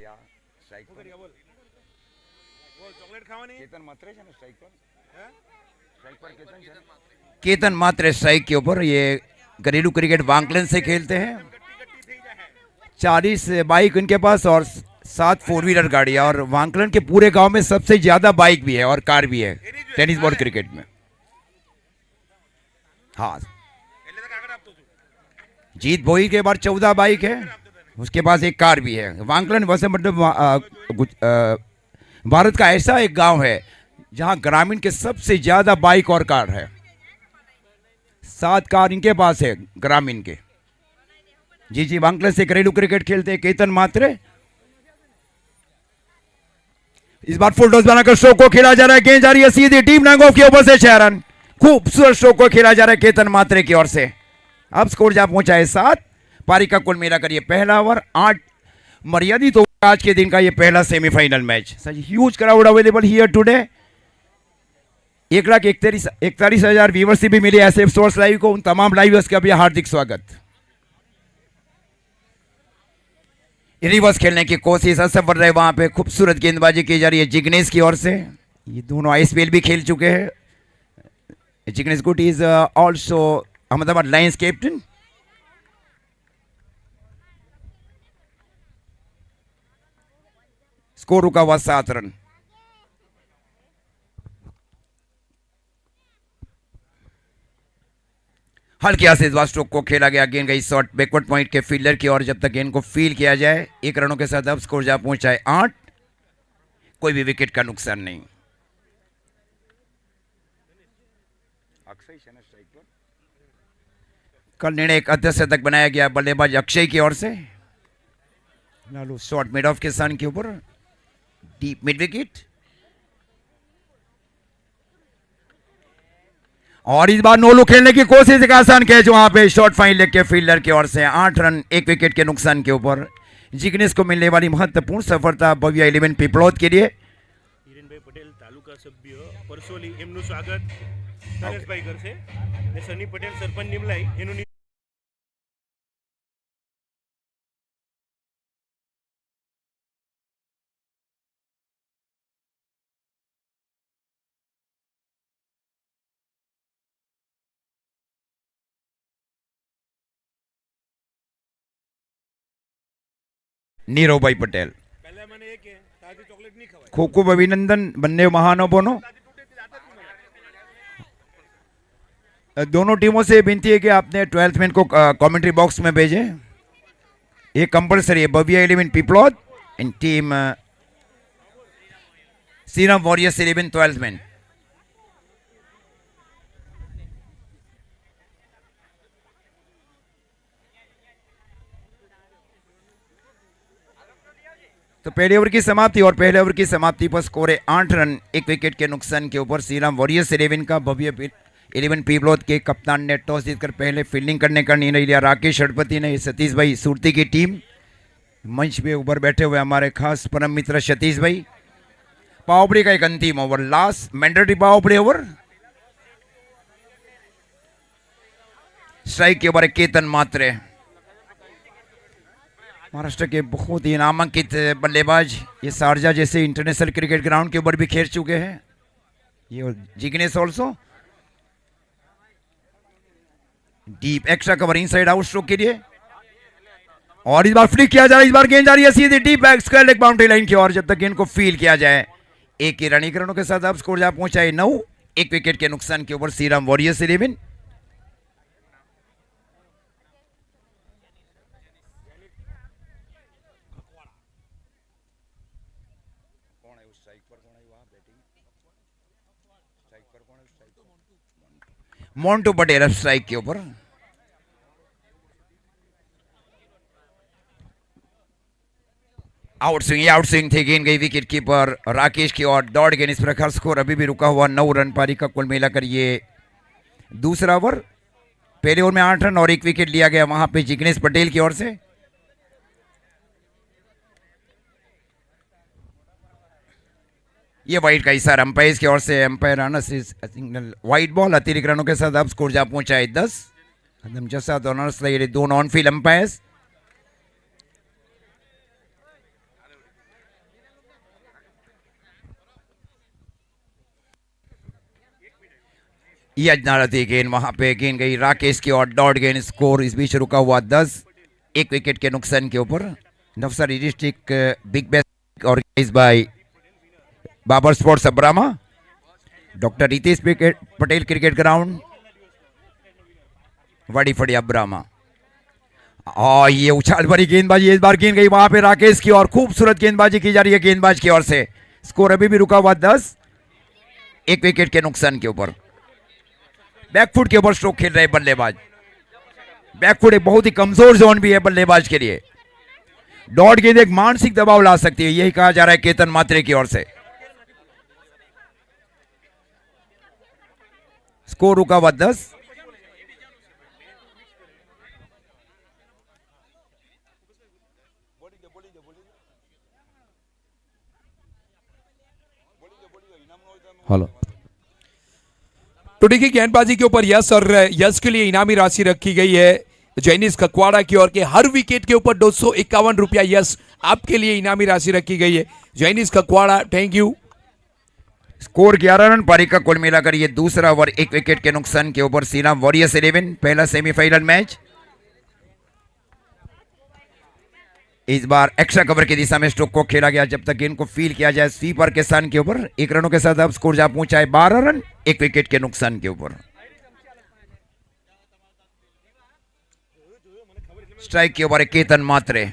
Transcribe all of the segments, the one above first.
बढ़िया स्ट्राइक पर બોલ ચોકલેટ ખાવાની केतन मात्रे છે ને स्ट्राइक पर હે स्ट्राइक पर केतन છે केतन मात्रे स्ट्राइक के ऊपर ये घरेलू क्रिकेट वांकलन से खेलते हैं। ગટ્ટી ગટ્ટી થઈ જાય 40 बाइक उनके पास और 7 फोर व्हीलर गाड़ियां और वांकलन के पूरे गांव में सबसे ज्यादा बाइक भी है और कार भी है टेनिस बॉल क्रिकेट में। हाँ એટલે તો કાગળ આપતો છું जीत भोई के बाद 14 बाइक है, उसके पास एक कार भी है। वांकलन वैसे मतलब भारत का ऐसा एक गांव है जहां ग्रामीण के सबसे ज्यादा बाइक और कार है। 7 कार इनके पास है ग्रामीण के। जी जी वांकलन से घरेलू क्रिकेट खेलते हैं केतन मात्रे। इस बार फुल टॉस बनाकर शो को खेला जा रहा है, गेंद जा रही है सीधी टीम नागोफ के ऊपर से 6 रन। खूबसूरत शो को खेला जा रहा है केतन मात्रे की ओर से। अब स्कोर जा पहुंचा है 7। पारी का कुल मिलाकर ये पहला ओवर 8 मर्यादित तो आज के दिन का ये पहला semifinal match. Such huge crowd available here today. 1,41,000 viewers भी मिली एसएफ स्पोर्ट्स लाइव को। उन तमाम लाइवर्स का भी हार्दिक स्वागत। रिवर्स खेलने की कोशिश असफल रहे, वहां पे खूबसूरत गेंदबाजी की जा रही है जिग्नेश की ओर से। ये दोनों आईएसपीएल भी खेल चुके हैं। जिग्नेश गुट is also Ahmedabad Lions captain. Score रुका हुआ 7 रन। हल्के से इस बार स्ट्रोक को खेला गया। गेंद गई शॉर्ट बैकवर्ड पॉइंट के फील्डर की ओर। जब तक गेंद को फील किया जाए 1 रनों के साथ अब स्कोर जा पहुंचा है 8। कोई भी विकेट का नुकसान नहीं। कल निर्णय एक अर्धशतक बनाया गया बल्लेबाज अक्षय की ओर से। शॉर्ट मिड ऑफ के सन के ऊपर डीप मिड विकेट। और इस बार नोलू खेलने की कोशिश, एक आसान कैच वहां पे शॉर्ट फाइन लेग के फील्डर की ओर से। 8 रन 1 विकेट के नुकसान के ऊपर जिग्नेश को मिलने वाली महत्वपूर्ण सफलता भव्य 11 पिपलोद के लिए। હિરેનભાઈ પટેલ તાલુકા સભ્ય પરસોલી એમનું સ્વાગત નરેશભાઈ કરશે ને સની પટેલ સરપંચ નિમલાઈ એનું नीरव भाई पटेल પહેલા મને એ કે તાજી ચોકલેટ નહીં ખવાય खूब खूब अभिनंदन बनने महानुभावों। दोनों टीमों से विनती है कि आपने 12th मैन को कमेंट्री बॉक्स में भेजें। ये कंपलसरी है। Bhavya 11 Piplod in team Shriram warriors 11 12th man. तो पहले ओवर की समाप्ति और पहले ओवर की समाप्ति पर स्कोर है 8 रन 1 विकेट के नुकसान के ऊपर। श्रीराम वॉरियर्स 11 का भव्य 11 पिपलोद के कप्तान ने टॉस जीतकर पहले फील्डिंग करने का निर्णय लिया। राकेश षडपति ने सतीश भाई सुरती की टीम। मंच पे ऊपर बैठे हुए हमारे खास परम मित्र सतीश भाई। पावपड़ी का एक अंतिम ओवर, लास्ट मैंडेटरी पावपड़ी ओवर। स्ट्राइक के ऊपर केतन मात्रे, महाराष्ट्र के बहुत ही नामांकित बल्लेबाज। ये शारजा जैसे इंटरनेशनल क्रिकेट ग्राउंड के ऊपर भी खेल चुके हैं। ये Jignesh also deep extra cover inside out stroke के लिए। और इस बार फ्लिक किया जा रहा है। इस बार गेंद जा रही है सीधी deep back square leg boundary line की ओर। जब तक गेंद को फील किया जाए 1 ही रन 1 रनों के साथ अब स्कोर जा पहुंचा है 9। 1 विकेट के नुकसान के ऊपर श्रीराम वॉरियर्स 11। मोंटू पटेल स्ट्राइक के ऊपर। आउट स्विंग थी, गेंद गई विकेट कीपर राकेश की ओर। दौड़ गेंद, इस प्रकार स्कोर अभी भी रुका हुआ 9 रन। पारी का कुल मिलाकर ये दूसरा ओवर। पहले ओवर में 8 रन और 1 विकेट लिया गया वहां पे जिग्नेश पटेल की ओर से। ये वाइड का इशारा अंपायर की ओर से। अंपायर आना सिग्नल वाइड बॉल। अतिरिक्त रनों के साथ अब स्कोर जा पहुंचा है 10। जैसा दोनों ऑन फील्ड अंपायर्स। यजना थी गेंद, वहां पे गेंद गई राकेश की और डॉट गेंद, स्कोर इस बीच रुका हुआ 10, एक विकेट के नुकसान के ऊपर। Navsari district big best organise by Babar sports Abrama, doctor Ritesh Patel cricket ground, वड़ी फड़ी अब्रामा। और ये उछाल भरी गेंदबाजी, इस बार गेंद गई वहां पे राकेश की और खूबसूरत गेंदबाजी की जा रही है गेंदबाज की ओर से। स्कोर अभी भी रुका हुआ 10, एक विकेट के नुकसान के ऊपर। बैकफुट के ऊपर स्ट्रोक खेल रहे बल्लेबाज। बैकफुट एक बहुत ही कमजोर जोन भी है बल्लेबाज के लिए। डॉट गेंद एक मानसिक दबाव ला सकती है, यही कहा जा रहा है केतन मात्रे की ओर से। स्कोर रुका हुआ 10। हेलो। तो देखिए गेंदबाजी के ऊपर यस और यस के लिए इनामी राशि रखी गई है जैनिस ककवाड़ा की ओर के। हर विकेट के ऊपर 251 रुपया यस आपके लिए इनामी राशि रखी गई है Janis Kakwada, thank you. Score 11 run, पारी का कुल मिलाकर ये दूसरा ओवर, एक विकेट के नुकसान के ऊपर। श्रीराम वॉरियर्स 11 पहला सेमीफाइनल मैच। इस बार एक्स्ट्रा कवर की दिशा में स्ट्रोक को खेला गया जब तक गेंद को फील किया जाए स्वीपर के स्थान के ऊपर। 1 रनों के साथ अब स्कोर जा पहुंचा है 12 रन, एक विकेट के नुकसान के ऊपर। स्ट्राइक के ऊपर केतन मात्रे।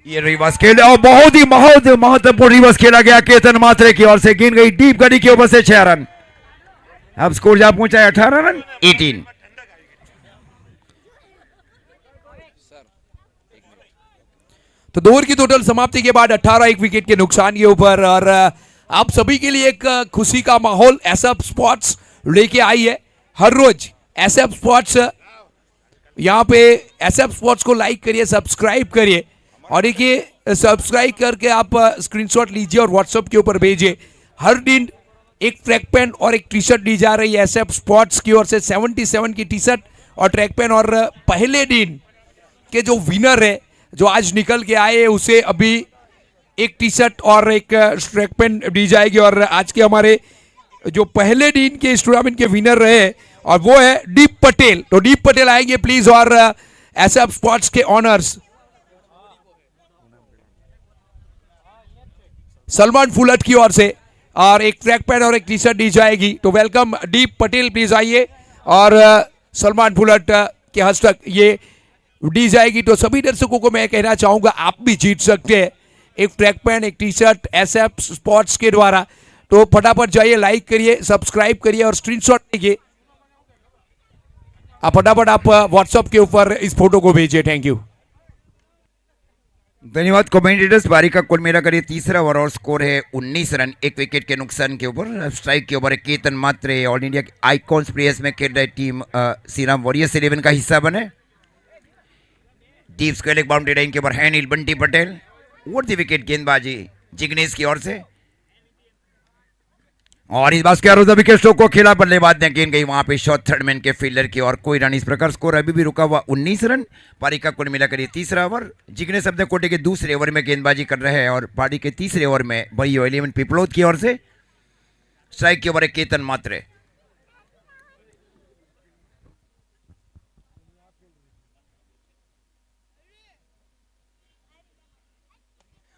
ये रिवर्स खेल और बहुत ही महत्वपूर्ण रिवर्स खेला गया केतन मात्रे की ओर से। गेंद गई डीप गली के ऊपर से 6 रन। अब स्कोर जा पहुंचा है 18 रन, 18। तो 2 ओवर की टोटल समाप्ति के बाद 18 एक विकेट के नुकसान के ऊपर। और आप सभी के लिए एक खुशी का माहौल एसएफ स्पोर्ट्स लेके आई है। हर रोज एसएफ स्पोर्ट्स, यहाँ पे एसएफ स्पोर्ट्स को लाइक करिए, सब्सक्राइब करिए और देखिए सब्सक्राइब करके आप स्क्रीनशॉट लीजिए और व्हाट्सएप के ऊपर भेजिए। हर दिन एक ट्रैक पैन और एक टी शर्ट दी जा रही है एसएफ स्पोर्ट्स की ओर से, 77 की टी शर्ट और ट्रैक पैन। और पहले दिन के जो विनर है जो आज निकल के आए उसे अभी एक टी शर्ट और एक ट्रैक पैन दी जाएगी। और आज के हमारे जो पहले दिन के इस टूर्नामेंट के विनर रहे और वो है दीप पटेल। तो दीप पटेल आएंगे प्लीज। और एसएफ स्पोर्ट्स के ऑनर्स सलमान फुलट की ओर से और एक ट्रैक पैड और एक टी शर्ट दी जाएगी। तो वेलकम दीप पटेल, प्लीज आइए। और सलमान फुलट के हस्तक ये दी जाएगी। तो सभी दर्शकों को मैं कहना चाहूंगा आप भी जीत सकते हैं एक ट्रैक पैन, एक टी शर्ट एसएफ स्पोर्ट्स के द्वारा। तो फटाफट जाइए, लाइक करिए, सब्सक्राइब करिए और स्क्रीनशॉट लीजिए। आप फटाफट आप व्हाट्सएप के ऊपर इस फोटो को भेजिए। थैंक यू, धन्यवाद कमेंटेटर्स। पारी का कुल मिलाकर ये तीसरा ओवर और स्कोर है 19 रन, एक विकेट के नुकसान के ऊपर। स्ट्राइक के ऊपर है केतन मात्रे। ऑल इंडिया आइकॉन्स प्लेयर्स में खेल रहे टीम श्रीराम वॉरियर्स 11 का हिस्सा बने। डीप स्क्वायर बाउंड्री लाइन के ऊपर है नील बंटी पटेल। उड़ती विकेट गेंदबाजी जिग्नेश की ओर से। और इस बार क्या विकेट स्ट्रोक को खेला, बल्लेबाज ने गेंद गई वहां पे शॉट थर्ड मैन के फील्डर की और कोई रन। इस प्रकार स्कोर अभी भी रुका हुआ 19 रन। पारी का कुल मिलाकर ये तीसरा ओवर। जिग्नेश अपने कोटे के दूसरे ओवर में गेंदबाजी कर रहे हैं और पारी के तीसरे ओवर में भाई 11 पिपलोद की ओर से। स्ट्राइक के ओवर है केतन मात्रे।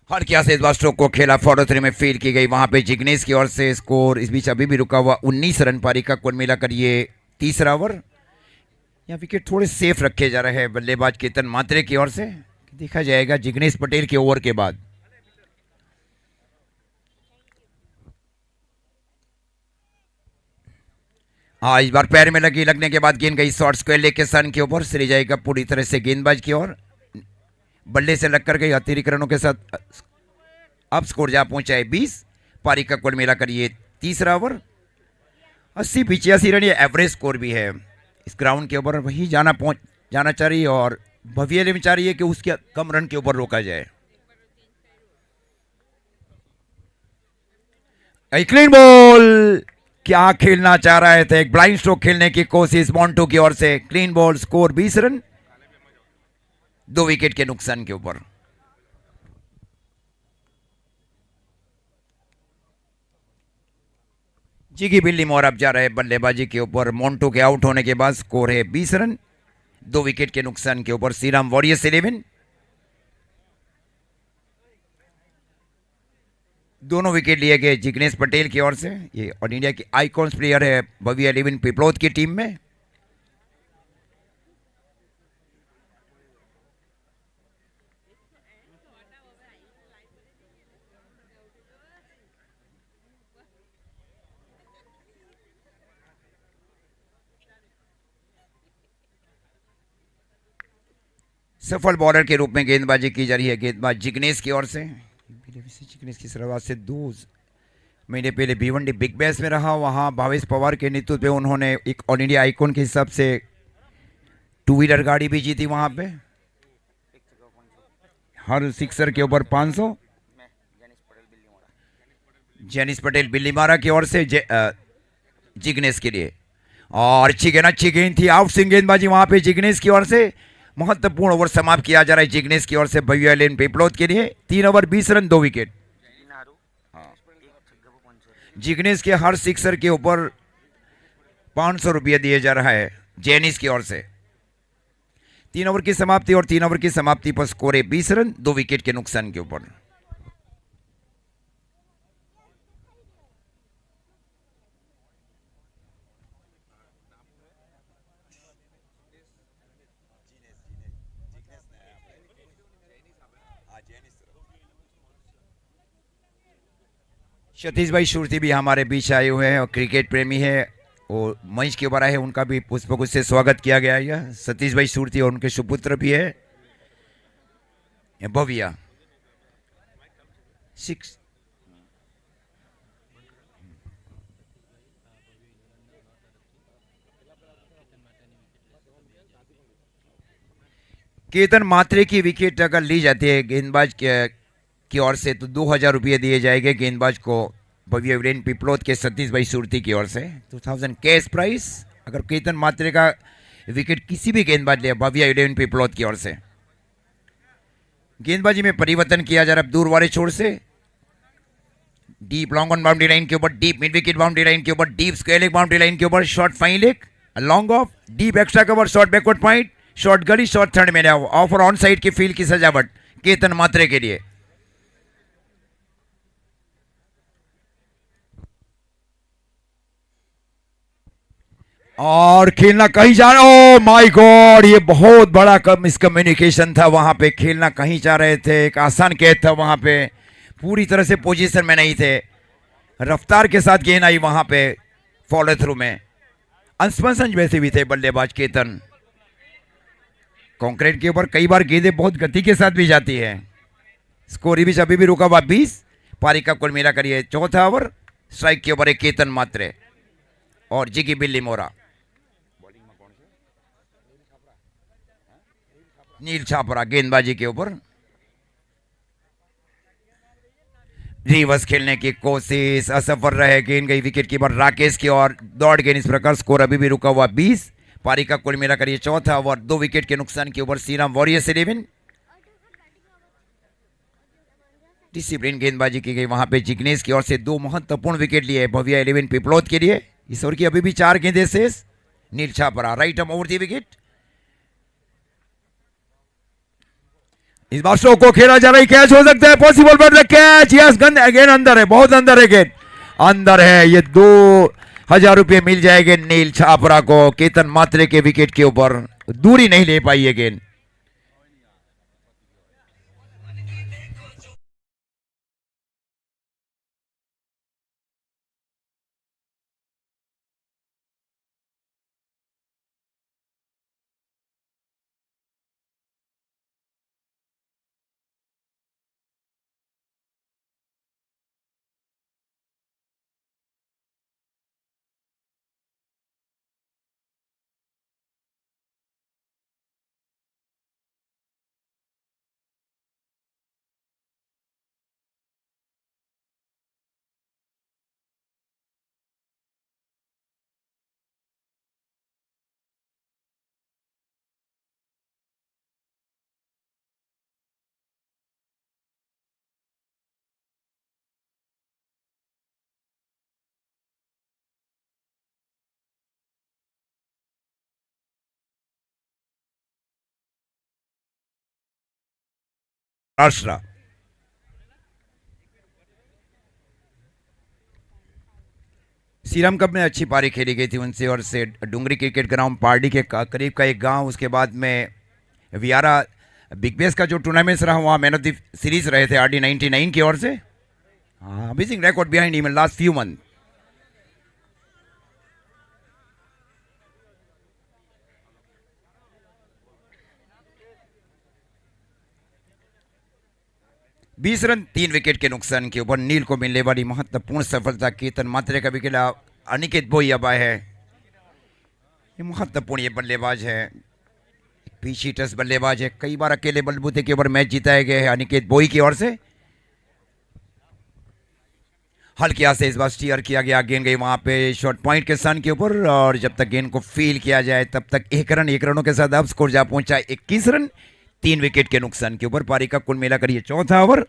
हर क्या से इस बार स्ट्रोक को खेला, फॉलो थ्री में फील्ड की गई वहां पे जिग्नेश की ओर से। स्कोर इस बीच अभी भी रुका हुआ 19 रन। पारी का कुल मिलाकर ये तीसरा ओवर। यहाँ विकेट थोड़े सेफ रखे जा रहे हैं बल्लेबाज केतन मात्रे की ओर से। देखा जाएगा जिग्नेश पटेल के ओवर के बाद। हाँ, इस बार पैर में लगने के बाद गेंद गई शॉर्ट स्क्वायर लेग के सन के ऊपर। सिरी जाएगा पूरी तरह से गेंदबाज की ओर। बल्ले से लगकर गई अतिरिक्त रनों के साथ अब स्कोर जा पहुंचा है 20। पारी का कुल मिलाकर ये तीसरा ओवर। 80-85 रन ये एवरेज स्कोर भी है। इस ग्राउंड के ऊपर वही जाना चाह रही है और भविष्य में चाह रही है कि उसके कम रन के ऊपर रोका जाए। क्लीन बॉल, क्या खेलना चाह रहे थे, एक ब्लाइंड स्ट्रोक खेलने की कोशिश मॉन्टू की ओर से। Clean ball, score 20 run. 2 wicket के नुकसान के ऊपर। जिगी बिल्ली मोर अब जा रहे हैं बल्लेबाजी के ऊपर। मोन्टो के आउट होने के बाद स्कोर है 20 रन, 2 विकेट के नुकसान के ऊपर। श्रीराम वॉरियर्स 11 दोनों विकेट लिए गए जिग्नेश पटेल की ओर से। ये ऑल इंडिया की आइकॉन्स प्लेयर है भव्य 11 पिपलोद की टीम में। सफल बॉलर के रूप में गेंदबाजी की जा रही है गेंदबाज जिग्नेश की ओर से। जिग्नेश की शुरुआत से 2 महीने पहले भिवंडी बिग बैश में रहा, वहां भावेश पवार के नेतृत्व में उन्होंने एक ऑल इंडिया आइकॉन के हिसाब से 2 व्हीलर गाड़ी भी जीती वहां पे। हर सिक्सर के ऊपर 500। जेनिस पटेल बिल्लीमारा की ओर से जिग्नेश के लिए। और अच्छी गेंद थी, आउट स्विंग गेंदबाजी वहां पे जिग्नेश की ओर से। महत्वपूर्ण ओवर समाप्त किया जा रहा है जिग्नेश की ओर से भव्य 11 पिपलोद के लिए। 3 ओवर 20 रन 2 विकेट। जिग्नेश के हर सिक्सर के ऊपर 500 रुपये दिए जा रहा है जेनिस की ओर से। 3 ओवर की समाप्ति और 3 ओवर की समाप्ति पर स्कोर है 20 रन 2 विकेट के नुकसान के ऊपर। सतीश भाई सुरती भी हमारे बीच आए हुए हैं और क्रिकेट प्रेमी है और मंच के ऊपर आए हैं, उनका भी पुष्पगुच्छ से स्वागत किया गया है। सतीश भाई सुरती और उनके सुपुत्र भी है भव्या 6। केतन मात्रे की विकेट अगर ली जाती है गेंदबाज की ओर से तो 2000 रुपये दिए जाएंगे गेंदबाज को भव्य 11 पिपलोद के सतीश भाई सुरती की ओर से। 2000 कैश प्राइस अगर केतन मात्रे का विकेट किसी भी गेंदबाज ले भव्य 11 पिपलोद की ओर से। गेंदबाजी में परिवर्तन किया जा रहा है दूर वाले छोर से। Deep long on boundary line के ऊपर, deep mid wicket boundary line के ऊपर, deep square leg boundary line के ऊपर, short fine leg long off, deep extra cover, short backward point, short गली, शॉर्ट थर्ड में ऑफ और ऑन साइड की फील्ड की सजावट केतन मात्रे के लिए। और खेलना कहीं जा रहा, ओ माय गॉड, ये बहुत बड़ा मिसकम्युनिकेशन था वहां पे। खेलना कहीं जा रहे थे, एक आसान कैच था वहां पे, पूरी तरह से पोजीशन में नहीं थे। रफ्तार के साथ गेंद आई वहां पे फॉलो थ्रू में। अंशपंसंज वैसे भी थे बल्लेबाज केतन। कंक्रीट के ऊपर कई बार गेंदें बहुत गति के साथ भी जाती है। स्कोर भी अभी भी रुका हुआ 20। पारी का कुल मिला करिए चौथा ओवर। स्ट्राइक के ऊपर एक केतन मात्रे और जिगी बिल्ली मोरा। नील छापरा गेंदबाजी के ऊपर। रिवर्स खेलने की कोशिश असफल रहे, गेंद गई विकेट कीपर राकेश की और दौड़ गेंद। इस प्रकार स्कोर अभी भी रुका हुआ 20। पारी का कुल मिला करिए चौथा ओवर 2 विकेट के नुकसान के ऊपर श्रीराम वॉरियर्स 11। डिसिप्लिन गेंदबाजी की गई वहां पे जिग्नेश की ओर से। 2 महत्वपूर्ण विकेट लिए भव्य 11 पिपलोद के लिए। इस ओवर की अभी भी 4 गेंदें शेष। Neel Chhapra right arm over the wicket. इस बार शो को खेला जा रहा है, कैच हो सकता है, possible but the catch, yes, गंद अगेन अंदर है, बहुत अंदर है गेंद, अंदर है। ये 2000 रुपये मिल जाएंगे नील छापरा को केतन मात्रे के विकेट के ऊपर। दूरी नहीं ले पाई है गेंद। महाराष्ट्र। सीरम कप में अच्छी पारी खेली गई थी उनसे और से डुंगरी क्रिकेट ग्राउंड पार्टी के करीब का एक गांव, उसके बाद में वियारा बिग बेस का जो टूर्नामेंट्स रहा वहाँ मैन ऑफ द सीरीज रहे थे RD 99 की ओर से। Amazing record behind him in last few month. बीस रन 3 विकेट के नुकसान के ऊपर नील को मिलने वाली महत्वपूर्ण सफलता। केतन मात्रे का विकेट अनिकेत बोई अब आए है। ये महत्वपूर्ण ये बल्लेबाज है, पीछी टस बल्लेबाज है, कई बार अकेले बलबूते के ऊपर मैच जिताए गए हैं अनिकेत बोई की ओर से। हल्के से इस बार स्टीयर किया गया, गेंद गई वहां पे शॉर्ट पॉइंट के सन के ऊपर और जब तक गेंद को फील किया जाए तब तक 1 रनों के साथ अब स्कोर जा पहुंचा 21 रन 3 विकेट के नुकसान के ऊपर। पारी का कुल मिलाकर ये चौथा ओवर।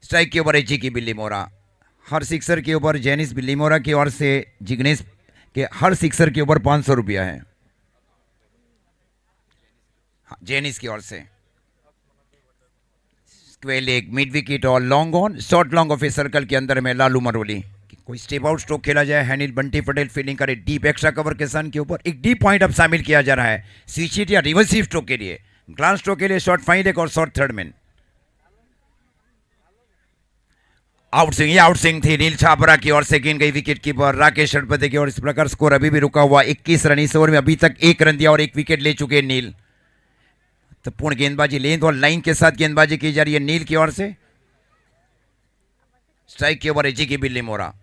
स्ट्राइक के ऊपर एची की बिल्ली मोरा, हर सिक्सर के ऊपर जेनिस बिल्ली मोरा की ओर से जिग्नेश के हर सिक्सर के ऊपर 500 रुपया है जेनिस की ओर से। स्क्वेयर लेग, मिड विकेट और long on, short long off a circle के अंदर में लालू मरोली। कोई स्टेप आउट स्ट्रोक खेला जाए, हैनिल बंटी पटेल फील्डिंग करे डीप एक्स्ट्रा कवर के सन के ऊपर। एक डीप पॉइंट अब शामिल किया जा रहा है स्विच हिट या रिवर्सिव स्ट्रोक के लिए, ग्लांस स्ट्रोक के लिए शॉर्ट फाइन लेग और short third man. Out swing, ये आउट स्विंग थी नील छापरा की ओर से, गेंद गई विकेट कीपर राकेश षडपति की ओर। इस प्रकार स्कोर अभी भी रुका हुआ 21 रन। इस ओवर में अभी तक 1 रन दिया और 1 विकेट ले चुके नील। तो पूर्ण गेंदबाजी लेंथ और लाइन के साथ गेंदबाजी की जा रही है नील की ओर से। स्ट्राइक के ओवर एजी की बिल्ली मोरा।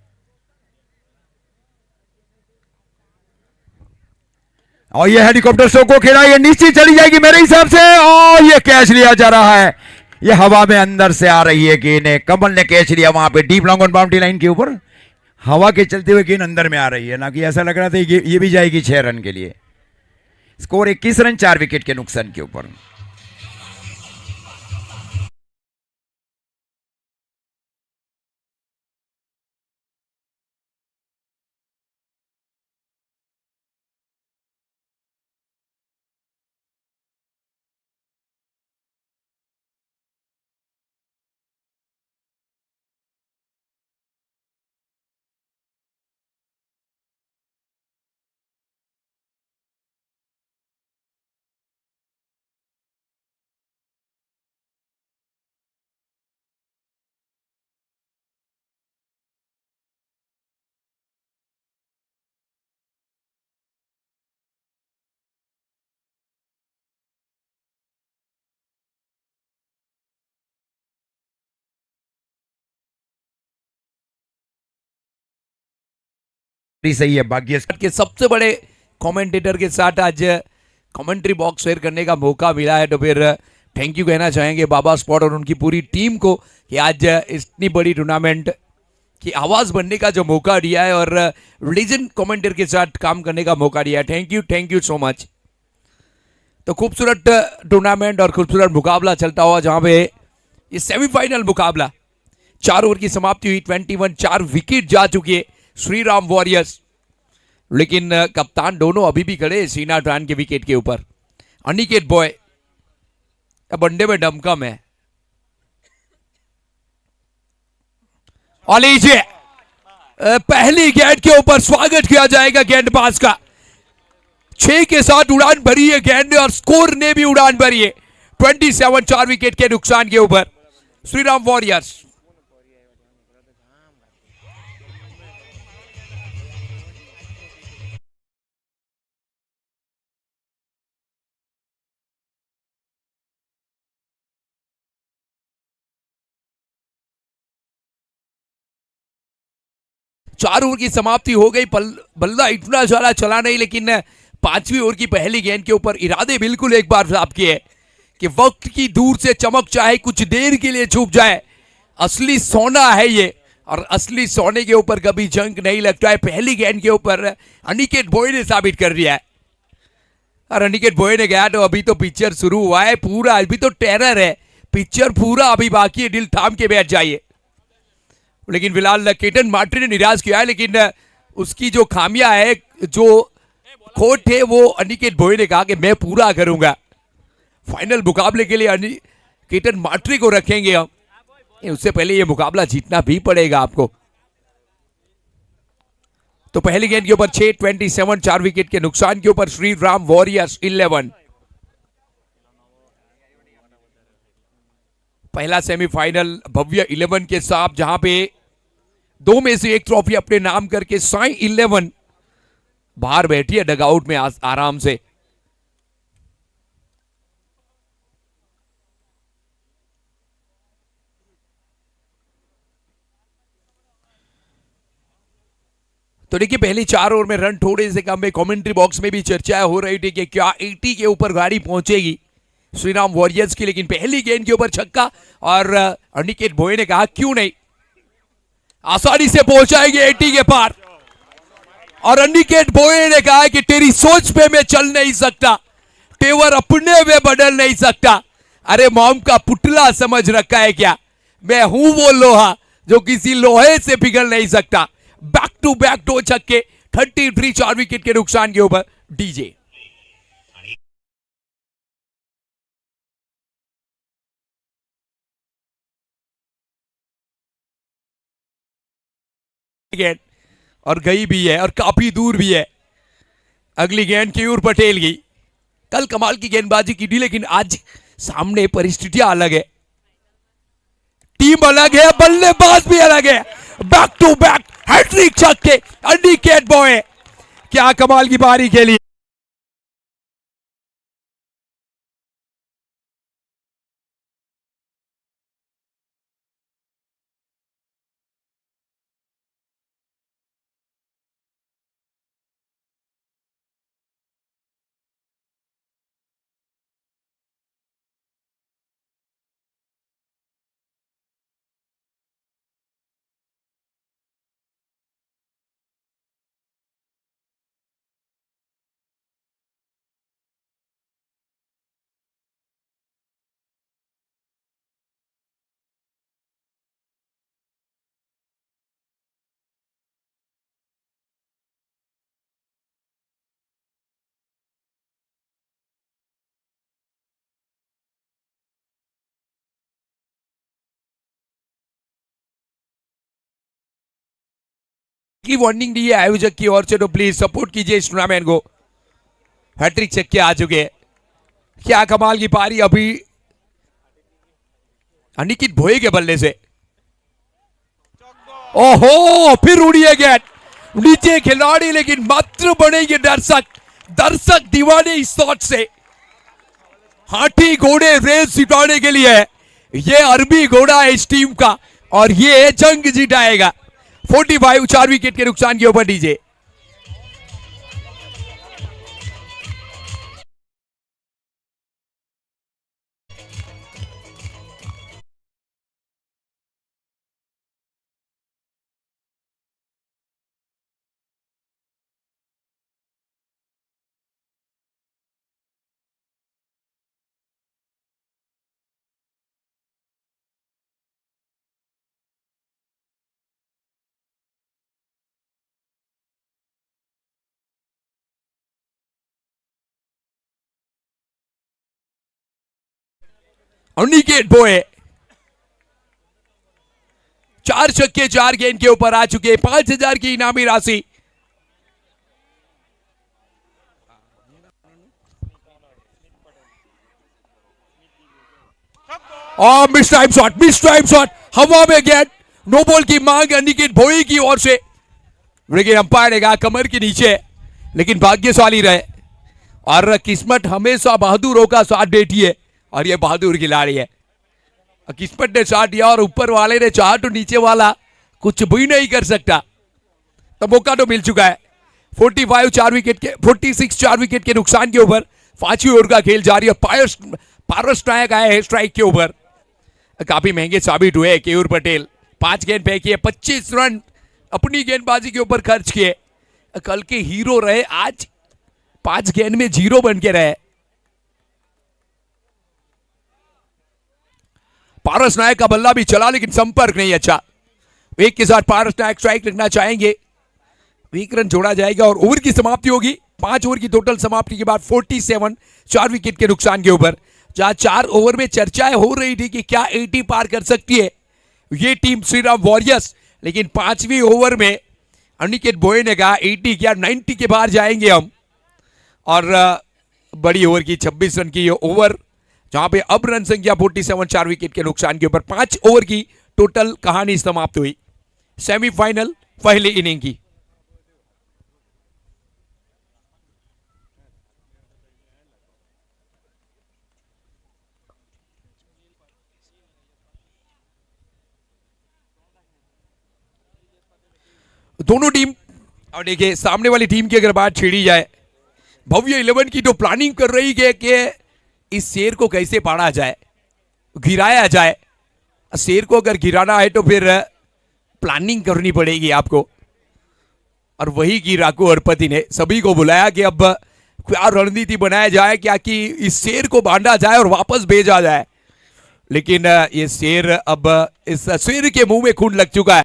और ये हेलीकॉप्टर शो को खेला, ये नीचे चली जाएगी मेरे हिसाब से और ये कैच लिया जा रहा है। ये हवा में अंदर से आ रही है गेंद, कमल ने कैच लिया वहां पे deep long on boundary line के ऊपर। हवा के चलते हुए गेंद अंदर में आ रही है, ना कि ऐसा लग रहा था ये भी जाएगी 6 रन के लिए। स्कोर 21 रन 4 विकेट के नुकसान के ऊपर। सही है भाग्य के सबसे बड़े कमेंटेटर के साथ आज कमेंट्री बॉक्स शेयर करने का मौका मिला है, तो फिर थैंक यू कहना चाहेंगे बाबा स्पॉट और उनकी पूरी टीम को कि आज इतनी बड़ी टूर्नामेंट की आवाज बनने का जो मौका दिया है और लीजेंड कमेंटेटर के साथ काम करने का मौका दिया है। Thank you so much. तो खूबसूरत टूर्नामेंट और खूबसूरत मुकाबला चलता हुआ, जहां पे ये सेमीफाइनल मुकाबला 4 ओवर की समाप्ति हुई। 21 4 विकेट जा चुकी है श्री राम वॉरियर्स, लेकिन कप्तान दोनों अभी भी खड़े सीना ट्रान के विकेट के ऊपर। अनिकेत बॉय वनडे में डमकम है। और लीजिए पहली गेंद के ऊपर स्वागत किया जाएगा गेंदबाज का। 6 के साथ उड़ान भरी है गेंद और स्कोर ने भी उड़ान भरी है। 27 4 विकेट के नुकसान के ऊपर श्रीराम वॉरियर्स। चार ओवर की समाप्ति हो गई। बल्ला इतना ज्यादा चला नहीं, लेकिन 5वीं ओवर की पहली गेंद के ऊपर इरादे बिल्कुल एक बार साफ किए कि वक्त की दूर से चमक चाहे कुछ देर के लिए छुप जाए, असली सोना है ये और असली सोने के ऊपर कभी जंग नहीं लगता है। पहली गेंद के ऊपर अनिकेत बॉय ने साबित कर दिया है और अनिकेत बॉय ने गया तो अभी तो पिक्चर शुरू हुआ है पूरा, अभी तो टेरर है, पिक्चर पूरा अभी बाकी है, दिल थाम के बैठ जाइए। लेकिन फिलहाल केतन मार्टिन ने निराश किया है, लेकिन उसकी जो खामियां है, जो खोट है, वो अनिकेत बॉय ने कहा कि मैं पूरा करूंगा। फाइनल मुकाबले के लिए केतन माट्री को रखेंगे हम। उससे पहले ये मुकाबला जीतना भी पड़ेगा आपको। तो पहली गेंद के ऊपर 6-27, 4 विकेट के नुकसान के ऊपर श्री राम वॉरियर्स 11। पहला सेमीफाइनल भव्य 11 के साथ, जहां पे 2 में से 1 ट्रॉफी अपने नाम करके साई 11 बाहर बैठी है डगआउट में आराम से। तो देखिए पहली 4 ओवर में रन थोड़े से कम है। कमेंट्री बॉक्स में भी चर्चा हो रही थी कि क्या 80 के ऊपर गाड़ी पहुंचेगी श्रीराम वॉरियर्स की, लेकिन पहली गेंद के ऊपर छक्का और अनिकेत भोये ने कहा क्यों नहीं, आसानी से पहुंचाएंगे 80 के पार। और अनिकेत भोये ने कहा कि तेरी सोच पे मैं चल नहीं सकता, तेवर अपने में बदल नहीं सकता। अरे मॉम का पुतला समझ रखा है क्या, मैं हूं वो लोहा जो किसी लोहे से पिघल नहीं सकता। बैक टू बैक 2 छक्के, 33, 4 विकेट के नुकसान के ऊपर डीजे। गेंद और गई भी है और काफी दूर भी है। अगली गेंद केयूर पटेल की। कल कमाल की गेंदबाजी की थी, लेकिन आज सामने परिस्थितियां अलग है, टीम अलग है, बल्लेबाज भी अलग है। बैक टू बैक हैट्रिक छक्के अनिकेत भोये, क्या कमाल की पारी खेली। की वार्निंग दी है आयोजक की ओर से, तो प्लीज सपोर्ट कीजिए इस टूर्नामेंट को। हैट्रिक छक्के आ चुके हैं, क्या कमाल की पारी अभी अनिकेत भोये के बल्ले से। ओहो, फिर उड़ी है गेंद, नीचे खिलाड़ी लेकिन मात्र बनेंगे दर्शक। दर्शक दीवाने इस शॉट से। हाथी घोड़े रेस जिताने के लिए ये अरबी घोड़ा है इस टीम का, और ये जंग जिताएगा। 45, 4 विकेट के नुकसान के ऊपर डीजे। अनिकेत भोये 4 छक्के 4 गेंद के ऊपर आ चुके। 5,000 की इनामी राशि। और मिस टाइम शॉट, हवा में गेंद, नो बॉल की मांग अनिकेत भोये की ओर से, लेकिन अंपायर ने कहा कमर के नीचे। लेकिन भाग्यशाली रहे, और किस्मत हमेशा बहादुरों का साथ देती है, और ये बहादुर खिलाड़ी है। किस्मत ने साथ दिया और ऊपर वाले ने चाहा तो नीचे वाला कुछ भी नहीं कर सकता। तो मौका तो मिल चुका है। 46 4 विकेट के नुकसान के ऊपर 5वीं ओवर का खेल जारी है। पारस नायक आए हैं स्ट्राइक के ऊपर। काफी महंगे साबित हुए केयूर पटेल। 5 गेंद फेंकी है, 25 रन अपनी गेंदबाजी के ऊपर खर्च किए। कल के हीरो रहे, आज 5 गेंद में 0 बन के रहे। पारस नायक का बल्ला भी चला, लेकिन संपर्क नहीं अच्छा। एक के साथ पारस नायक स्ट्राइक रखना चाहेंगे, 1 रन जोड़ा जाएगा और ओवर की समाप्ति होगी। 5 ओवर की टोटल समाप्ति के बाद 47 4 विकेट के नुकसान के ऊपर जहां 4 ओवर में चर्चाएं हो रही थी कि क्या 80 पार कर सकती है ये टीम श्रीराम वॉरियर्स, लेकिन 5वीं ओवर में अनिकेत बोये ने कहा 80 क्या 90 के बाहर जाएंगे हम। और बड़ी ओवर की 26 रन की ये ओवर, जहां पे अब रन संख्या 47, 4 विकेट के नुकसान के ऊपर 5 ओवर की टोटल कहानी समाप्त हुई सेमीफाइनल पहली इनिंग की। दोनों टीम, और देखिए सामने वाली टीम की अगर बात छेड़ी जाए, भव्य 11 की तो प्लानिंग कर रही है कि इस शेर को कैसे पाड़ा जाए, गिराया जाए। शेर को अगर गिराना है तो फिर प्लानिंग करनी पड़ेगी आपको। और वही की राकू अरपति ने सभी को बुलाया कि अब क्या रणनीति बनाया जाए, क्या कि इस शेर को बांधा जाए और वापस भेजा जाए। लेकिन ये शेर, अब इस शेर के मुंह में खून लग चुका है,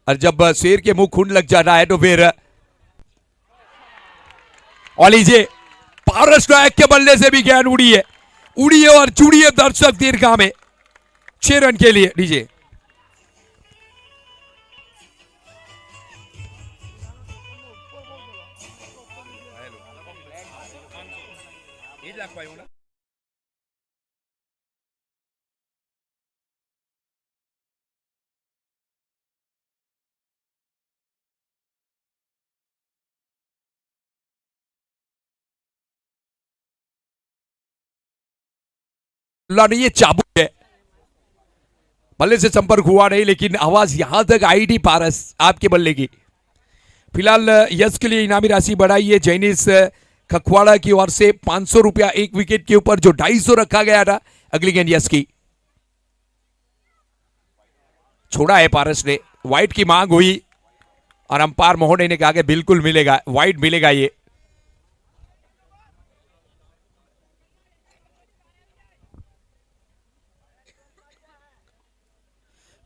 और जब शेर के मुंह खून लग जाता है तो फिर और लीजिए पारस नायक के बल्ले से भी गेंद उड़ी है और जुड़ी है दर्शक दीर्घा में 6 रन के लिए। लीजिए नहीं, ये चाबुक है, बल्ले से संपर्क हुआ नहीं, लेकिन आवाज यहां तक आई थी पारस आपके बल्ले की। फिलहाल यश के लिए इनामी राशि बढ़ाई है जैनिस खखवाड़ा की ओर से 500 रुपया एक विकेट के ऊपर, जो 250 रखा गया था। अगली गेंद यश की, छोड़ा है पारस ने, वाइट की मांग हुई और अंपायर महोदय ने कहा कि बिल्कुल मिलेगा, वाइट मिलेगा। ये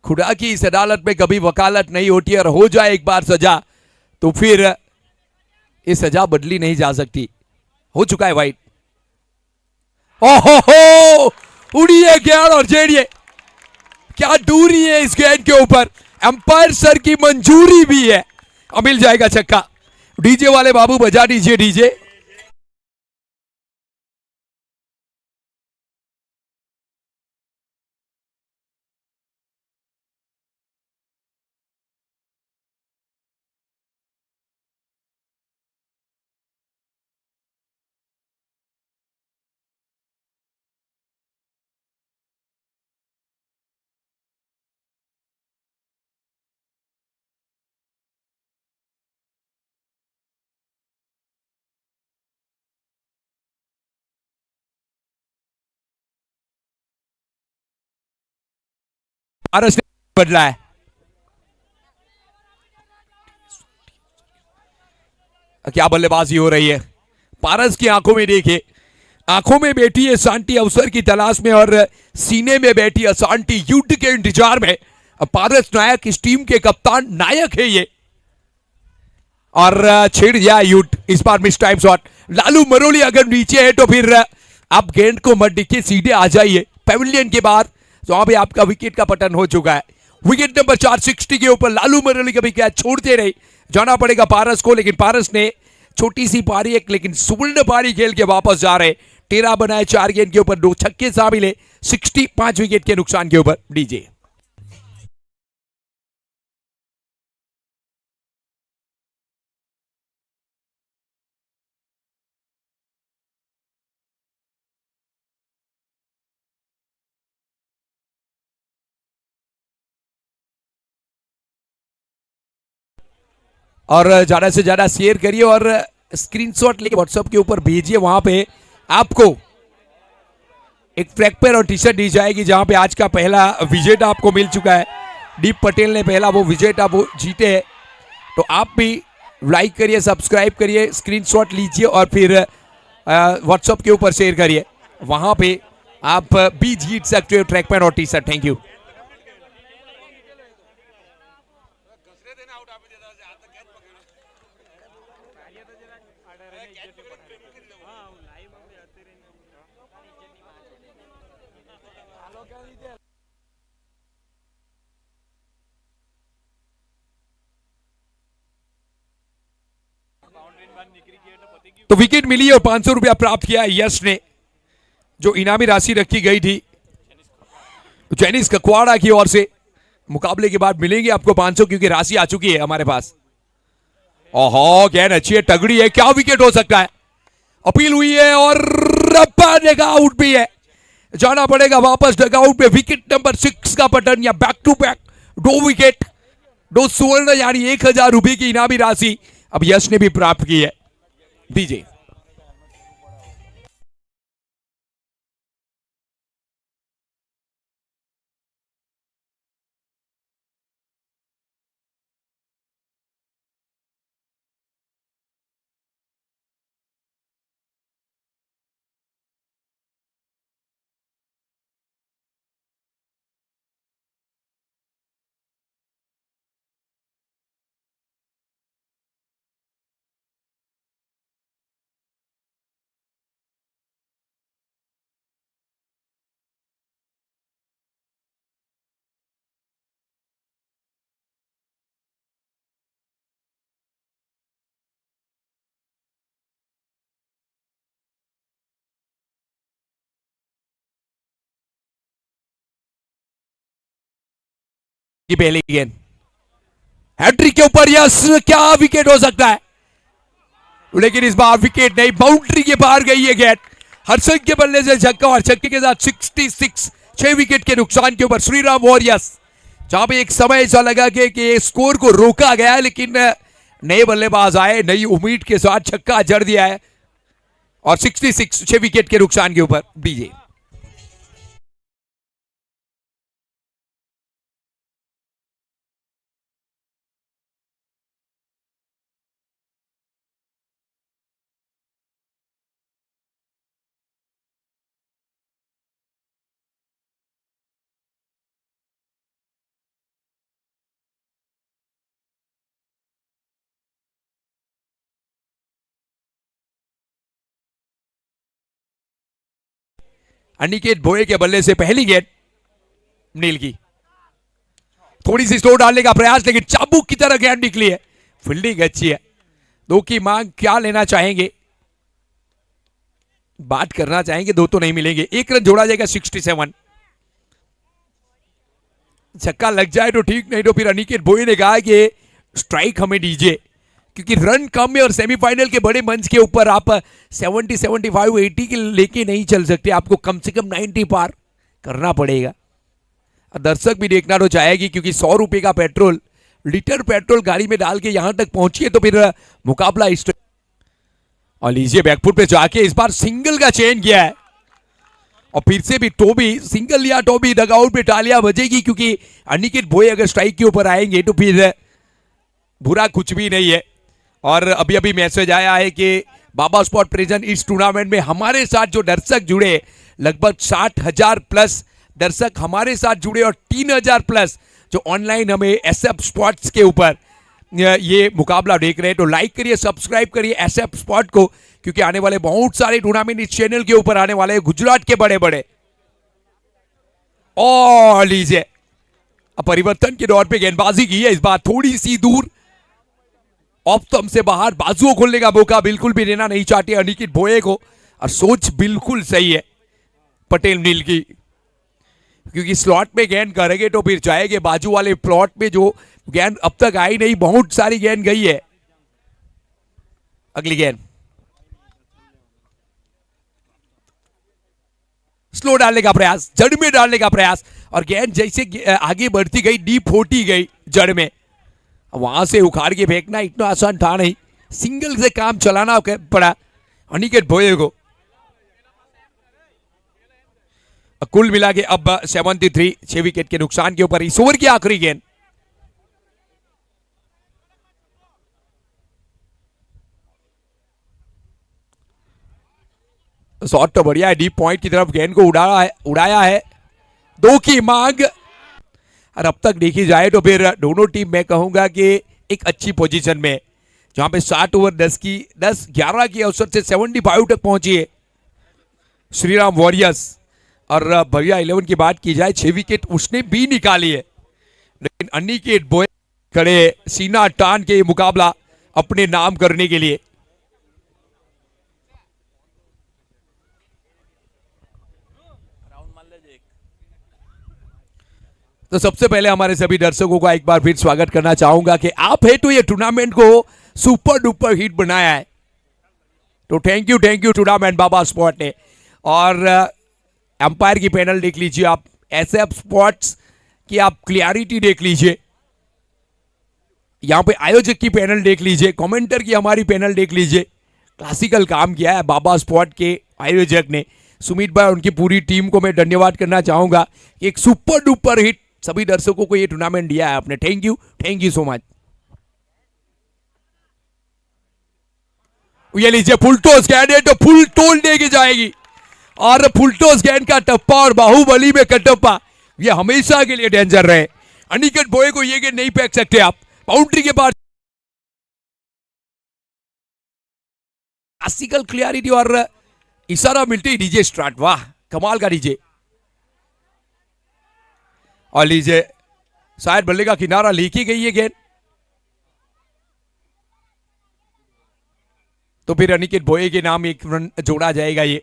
खुदा की इस अदालत में कभी वकालत नहीं होती, और हो जाए एक बार सजा तो फिर ये सजा बदली नहीं जा सकती। हो चुका है वाइट। ओहो, उड़ी है गेंद और जेड़िए, क्या दूरी है इस गेंद के ऊपर, अंपायर सर की मंजूरी भी है, अब मिल जाएगा छक्का। डीजे वाले बाबू बजा दीजिए डीजे। पारस ने बदला है, क्या बल्लेबाजी हो रही है। पारस की आंखों में देखिए, आंखों में बैठी है शांति अवसर की तलाश में, और सीने में बैठी अशांति युद्ध के इंतजार में। पारस नायक इस टीम के कप्तान नायक है ये, और छिड़ गया युद्ध। इस बार miss time shot, Lalu Maroli अगर नीचे है तो फिर आप गेंद को मत दिखिए, सीधे आ जाइए पेविलियन के बाहर, जहां पे आपका विकेट का पतन हो चुका है। विकेट नंबर 460 के ऊपर लालू मरोली कभी क्या छोड़ते रहे, जाना पड़ेगा पारस को, लेकिन पारस ने छोटी सी पारी एक लेकिन सुवर्ण पारी खेल के वापस जा रहे। 13 बनाए 4 गेंद के ऊपर, 2 छक्के शामिल है, 65 विकेट के नुकसान के ऊपर। डीजे और ज्यादा से ज्यादा शेयर करिए और स्क्रीनशॉट लेके व्हाट्सएप के ऊपर भेजिए। वहां पे आपको एक ट्रैक पैर और टी शर्ट दी जाएगी, जहां पे आज का पहला विजेता आपको मिल चुका है। दीप पटेल ने पहला वो विजेता वो जीते हैं, तो आप भी लाइक करिए, सब्सक्राइब करिए, स्क्रीनशॉट लीजिए और फिर व्हाट्सएप के ऊपर शेयर करिए। वहां पे आप भी जीत सकते हो ट्रैक पैर और टी शर्ट। Thank you. तो विकेट मिली और 500 रुपया प्राप्त किया यश ने, जो इनामी राशि रखी गई थी जेनिस ककवाड़ा की ओर से। मुकाबले के बाद मिलेंगे आपको 500 क्योंकि राशि आ चुकी है हमारे पास। ओहो गेंद अच्छी है, तगड़ी है, क्या विकेट हो सकता है। अपील हुई है और डग आउट भी है, जाना पड़ेगा वापस डग आउट पे। विकेट नंबर 6 का पटन या बैक टू बैक 2 विकेट 2 स्वर्ण यानी 1000 रुपए की इनामी राशि अब यश ने भी प्राप्त की है। दीजिए की पहली गेंद हैट्रिक के ऊपर यस, क्या विकेट हो सकता है, लेकिन इस बार विकेट नहीं, बाउंड्री के बाहर गई है गेंद। हर्षद के बल्ले से छक्का और छक्के के साथ 66 6 विकेट के नुकसान के ऊपर श्रीराम वॉरियर्स। जहां पे एक समय ऐसा लगा कि स्कोर को रोका गया है, लेकिन नए बल्लेबाज आए, नई उम्मीद के साथ छक्का जड़ दिया है और 66 6 विकेट के नुकसान के ऊपर बीजे। अनिकेत भोये के बल्ले से पहली गेंद नील की, थोड़ी सी स्लो डालने का प्रयास, लेकिन चाबुक की तरह गेंद निकली है। फील्डिंग अच्छी है। 2 की मांग क्या लेना चाहेंगे, बात करना चाहेंगे, 2 तो नहीं मिलेंगे। 1 रन जोड़ा जाएगा 67। छक्का लग जाए तो ठीक, नहीं तो फिर अनिकेत भोये ने कहा कि स्ट्राइक हमें दीजिए, क्योंकि रन कम है और सेमीफाइनल के बड़े मंच के ऊपर आप 70 75 80 के लेके नहीं चल सकते, आपको कम से कम 90 पार करना पड़ेगा। दर्शक भी देखना तो चाहेगी, क्योंकि 100 रुपए का पेट्रोल, लीटर पेट्रोल गाड़ी में डाल के यहां तक पहुंचिए तो फिर मुकाबला इस। और लीजिए बैकफुट पे जाके इस बार सिंगल का चयन किया है और फिर से भी टोबी सिंगल लिया, टोबी डगआउट पे तालियां बजेगी, क्योंकि अनिकेत भोये अगर स्ट्राइक के ऊपर आएंगे तो फिर बुरा कुछ भी नहीं है। और अभी अभी मैसेज आया है कि बाबा स्पोर्ट प्रेजेंट इस टूर्नामेंट में हमारे साथ जो दर्शक जुड़े, लगभग 60,000 प्लस दर्शक हमारे साथ जुड़े और 3,000 प्लस जो ऑनलाइन हमें एसएफ स्पोर्ट्स के ऊपर ये मुकाबला देख रहे हैं। तो लाइक करिए, सब्सक्राइब करिए एसएफ स्पोर्ट को, क्योंकि आने वाले बहुत सारे टूर्नामेंट इस चैनल के ऊपर आने वाले हैं, गुजरात के बड़े बड़े। और लीजिए अब परिवर्तन के दौर पे गेंदबाजी की है, इस बार थोड़ी सी दूर ऑफ स्टंप से बाहर, बाजुओं खोलने का मौका बिल्कुल भी देना नहीं चाहते अनिकेत भोये को, और सोच बिल्कुल सही है पटेल नील की, क्योंकि स्लॉट में गेंद करेंगे तो फिर जाएंगे बाजू वाले प्लॉट में, जो गेंद अब तक आई नहीं, बहुत सारी गेंद गई है। अगली गेंद स्लो डालने का प्रयास, जड़ में डालने का प्रयास, और गेंद जैसे आगे बढ़ती गई, डीप होती गई जड़ में, वहां से उखाड़ के फेंकना इतना आसान था नहीं, सिंगल से काम चलाना पड़ा अनिकेत भोये को। कुल मिला के अब 73 6 विकेट के नुकसान के ऊपर इस ओवर की आखिरी गेंद। शॉट तो बढ़िया है, डीप पॉइंट की तरफ गेंद को उड़ाया है। 2 की मांग, और अब तक देखी जाए तो फिर दोनों टीम मैं कहूंगा कि एक अच्छी पोजीशन में, जहां पे 60 ओवर 10 11 की अवसर से 75 तक पहुंची है। श्री राम वॉरियर्स। और भैया 11 की बात की जाए 6 विकेट उसने भी निकाली है, लेकिन अनिकेत बोये खड़े सीना तान के ये मुकाबला अपने नाम करने के लिए। तो सबसे पहले हमारे सभी दर्शकों का एक बार फिर स्वागत करना चाहूंगा कि आप है तो ये टूर्नामेंट को सुपर डुपर हिट बनाया है, तो thank you tournament Baba sport ने। और एम्पायर की पैनल देख लीजिए आप, एसएफ स्पोर्ट्स की आप क्लियरिटी देख लीजिए, यहां पे आयोजक की पैनल देख लीजिए, कमेंटर की हमारी पैनल देख लीजिए। क्लासिकल काम किया है बाबा स्पोर्ट के आयोजक ने, सुमित भाई उनकी पूरी टीम को मैं धन्यवाद करना चाहूंगा। एक सुपर डुपर हिट सभी दर्शकों को ये टूर्नामेंट दिया है आपने, थैंक यू सो मच। ये लीजिए फुल टॉस गेंद है तो फुल तोल दे के जाएगी, और फुल टॉस गेंद का टप्पा और बाहुबली में कटप्पा ये हमेशा के लिए डेंजर रहे। अनिकेत बोये को ये गेंद नहीं फेंक सकते आप, बाउंड्री के पास क्लासिकल क्लियरिटी और इशारा मिलते ही डीजे स्टार्ट, वाह कमाल का डीजे। और लीजिए शायद बल्ले का किनारा लीकी गई है गेंद, तो फिर अनिकेत बोये के नाम एक रन जोड़ा जाएगा ये।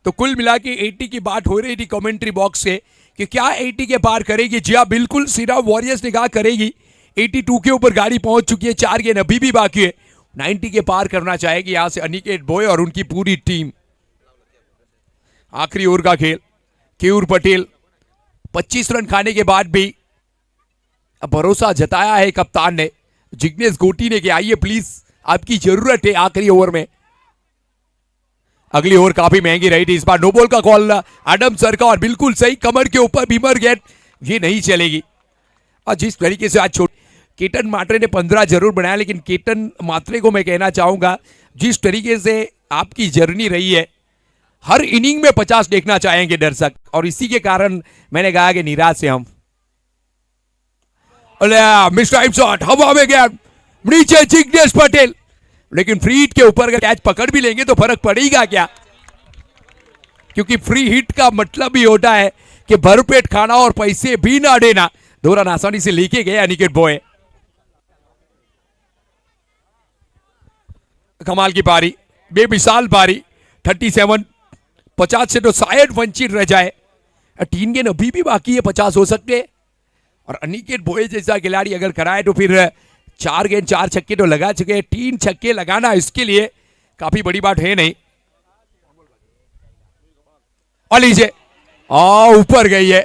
तो कुल मिला के 80 की बात हो रही थी कमेंट्री बॉक्स से कि क्या 80 के पार करेगी। जी हाँ बिल्कुल, सीधा वॉरियर्स ने कहा करेगी। 82 के ऊपर गाड़ी पहुंच चुकी है, 4 गेंद अभी भी बाकी है। 90 के पार करना चाहेगी यहां से अनिकेत बोये और उनकी पूरी टीम। आखिरी ओवर का खेल, केयूर पटेल 25 रन खाने के बाद भी भरोसा जताया है कप्तान ने, जिग्नेश गोटी ने, कि आइए प्लीज आपकी जरूरत है आखिरी ओवर में। अगली ओवर काफी महंगी रही थी, इस बार नो बॉल का कॉल एडम सर का, और बिल्कुल सही कमर के ऊपर बीमर गेंद, ये नहीं चलेगी। और जिस तरीके से आज केतन मात्रे ने 15 जरूर बनाया, लेकिन केतन मात्रे को मैं कहना चाहूंगा जिस तरीके से आपकी जर्नी रही है, हर इनिंग में 50 देखना चाहेंगे दर्शक, और इसी के कारण मैंने कहा कि निराश से हम। मिस टाइम शॉट, हवा में गया नीचे जिग्नेश पटेल, लेकिन फ्री हिट के ऊपर अगर कैच पकड़ भी लेंगे तो फर्क पड़ेगा क्या, क्योंकि फ्री हिट का मतलब भी होता है कि भरपेट खाना और पैसे भी ना देना। 2 रन आसानी से लेके गए अनिकेत बोये। कमाल की पारी, बेमिसाल पारी, 37 50 से तो शायद वंचित रह जाए। 3 गेंद अभी भी बाकी है, 50 हो सकते हैं। और अनिकेत बोये जैसा खिलाड़ी अगर कराए तो फिर 4 गेंद 4 छक्के तो लगा चुके हैं, 3 छक्के लगाना इसके लिए काफी बड़ी बात है नहीं। और लीजिए ऊपर गई है,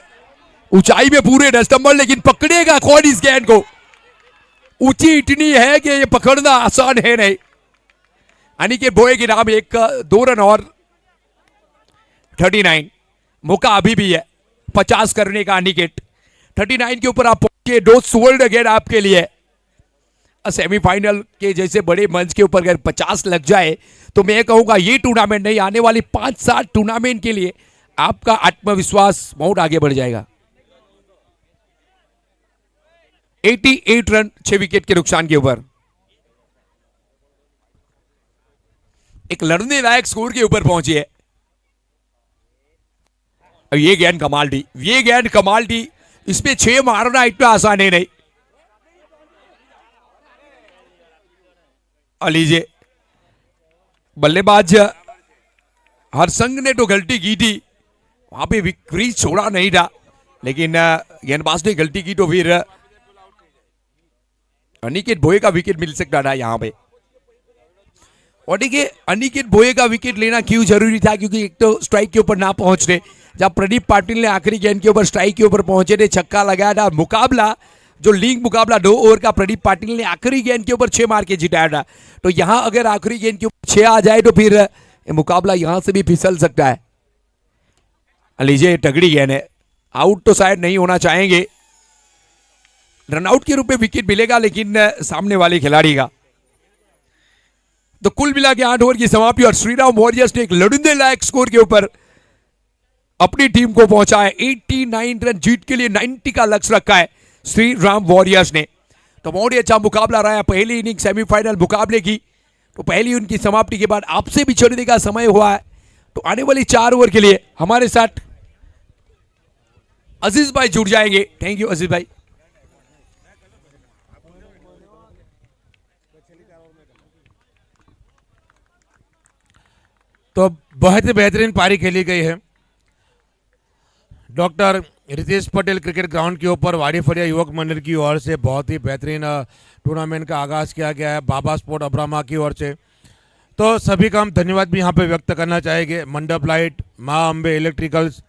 ऊंचाई में पूरे 10 नंबर, लेकिन पकड़ेगा कौन इस गेंद को? ऊंची इतनी है कि ये पकड़ना आसान है नहीं। अनिकेत बोये के नाम 2 रन और 39, मौका अभी भी है 50 करने का। अनिकेत 39 के ऊपर आप पहुंचे, 2 स्वर्ण गेंद आपके लिए। सेमीफाइनल के जैसे बड़े मंच के ऊपर अगर 50 लग जाए तो मैं कहूंगा ये टूर्नामेंट नहीं, आने वाली 5-7 टूर्नामेंट के लिए आपका आत्मविश्वास बहुत आगे बढ़ जाएगा। 88 रन 6 विकेट के नुकसान के ऊपर, एक लड़ने लायक स्कोर के ऊपर पहुंची है। ये गेंद कमाल थी, ये गेंद कमाल थी, इसमें 6 मारना इतना आसान है नहीं। लीजिए बल्लेबाज हरसंघ ने तो गलती की थी, वहां पे क्रीज छोड़ा नहीं था, लेकिन गेंदबाज ने गलती की तो फिर अनिकेत बोये का विकेट मिल सकता था यहां पे। और देखिए अनिकेत बोये का विकेट लेना क्यों जरूरी था, क्योंकि एक तो स्ट्राइक के ऊपर ना पहुंचने, जब प्रदीप पाटिल ने आखिरी गेंद के ऊपर स्ट्राइक के ऊपर पहुंचे थे, छक्का लगाया था। मुकाबला जो लीग मुकाबला 2 ओवर का प्रदीप पाटिल ने आखिरी गेंद के ऊपर 6 मार के जिताया था, तो यहां अगर आखिरी गेंद के ऊपर 6 आ जाए तो फिर मुकाबला यहां से भी फिसल सकता है। लीजिए तगड़ी गेंद है, आउट तो शायद नहीं होना चाहेंगे, रनआउट के रूप में विकेट मिलेगा लेकिन सामने वाले खिलाड़ी का। तो कुल मिला के 8 ओवर की समाप्ति और श्रीराम वॉरियर्स ने एक लड़ने लायक स्कोर के ऊपर अपनी टीम को पहुंचा है। 89 रन जीत के लिए 90 का लक्ष्य रखा है श्री राम वॉरियर्स ने। तो बहुत ही अच्छा मुकाबला रहा है। पहली इनिंग सेमीफाइनल मुकाबले की, तो पहली उनकी समाप्ति के बाद आपसे बिछड़ने का समय हुआ है। तो आने वाली 4 ओवर के लिए हमारे साथ अजीज भाई जुड़ जाएंगे। थैंक यू अजीज भाई। तो बहुत ही बेहतरीन पारी खेली गई है। Doctor Ritesh Patel cricket ground के ऊपर वाड़ी फड़िया युवक मंडल की ओर से बहुत ही बेहतरीन टूर्नामेंट का आगाज किया गया है बाबा स्पोर्ट अब्रामा की ओर से। तो सभी का हम धन्यवाद भी यहाँ पे व्यक्त करना चाहेंगे। मंडप लाइट, माँ अम्बे इलेक्ट्रिकल्स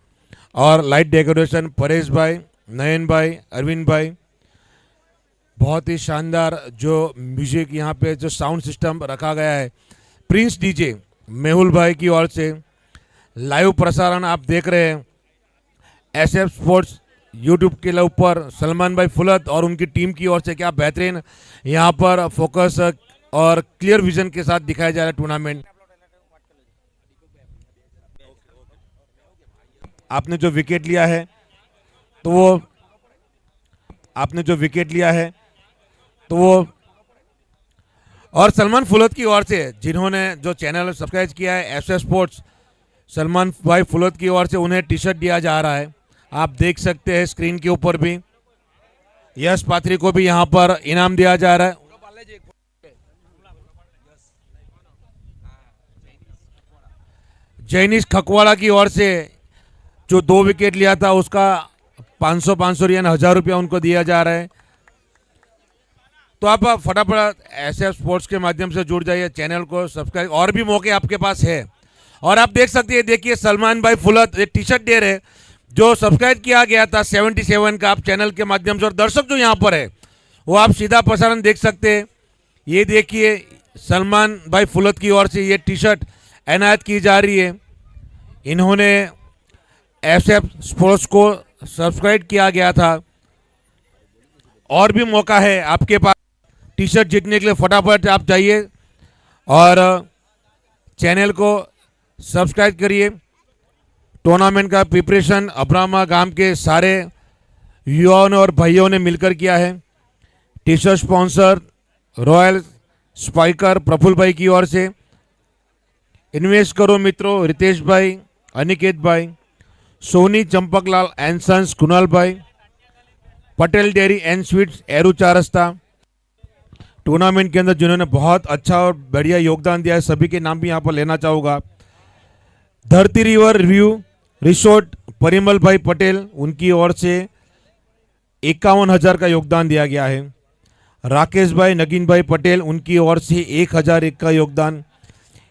और लाइट डेकोरेशन, परेश भाई, नयन भाई, अरविंद भाई, बहुत ही शानदार जो म्यूजिक यहाँ पे जो साउंड सिस्टम रखा गया है, प्रिंस डीजे मेहुल भाई की ओर से। लाइव प्रसारण आप देख रहे हैं SF स्पोर्ट्स यूट्यूब के ऊपर सलमान भाई फुलत और उनकी टीम की ओर से। क्या बेहतरीन यहाँ पर फोकस और क्लियर विजन के साथ दिखाया जा रहा है टूर्नामेंट। आपने जो विकेट लिया है तो वो और सलमान फुलत की ओर से जिन्होंने जो चैनल सब्सक्राइब किया है SF स्पोर्ट्स, सलमान भाई फुलत की ओर से उन्हें टी शर्ट दिया जा रहा है। आप देख सकते हैं स्क्रीन के ऊपर भी। यश पात्री को भी यहाँ पर इनाम दिया जा रहा है। जैनिश खकवाड़ा की ओर से जो 2 विकेट लिया था उसका 500 रियान 1000 रुपया उनको दिया जा रहा है। तो आप फटाफट SF स्पोर्ट्स के माध्यम से जुड़ जाइए, चैनल को सब्सक्राइब, और भी मौके आपके पास है। और आप देख सकते हैं, देखिए सलमान भाई फुलत एक टी शर्ट दे रहे जो सब्सक्राइब किया गया था 77 का, आप चैनल के माध्यम से। और दर्शक जो यहाँ पर है वो आप सीधा प्रसारण देख सकते हैं। ये देखिए सलमान भाई फुलत की ओर से ये टी शर्ट एनायत की जा रही है। इन्होंने SF स्पोर्ट्स को सब्सक्राइब किया गया था। और भी मौका है आपके पास टी शर्ट जीतने के लिए। फटाफट आप जाइए और चैनल को सब्सक्राइब करिए। टूर्नामेंट का प्रिपरेशन अब्रामा गांव के सारे युवाओं ने और भाइयों ने मिलकर किया है। T shirt sponsor royal spiker Praful bhai की ओर से। इन्वेस्ट करो मित्रों रितेश भाई, अनिकेत भाई, सोनी चंपकलाल एंड सन्स कुणाल भाई, पटेल डेयरी एंड स्वीट्स एरू चारस्ता। टूर्नामेंट के अंदर जिन्होंने बहुत अच्छा और बढ़िया योगदान दिया है सभी के नाम भी यहाँ पर लेना चाहूँगा। धरती रिवर रिव्यू रिसोर्ट परिमल भाई पटेल, उनकी ओर से 51,000 का योगदान दिया गया है। राकेश भाई नगीन भाई पटेल, उनकी ओर से 1001 का योगदान।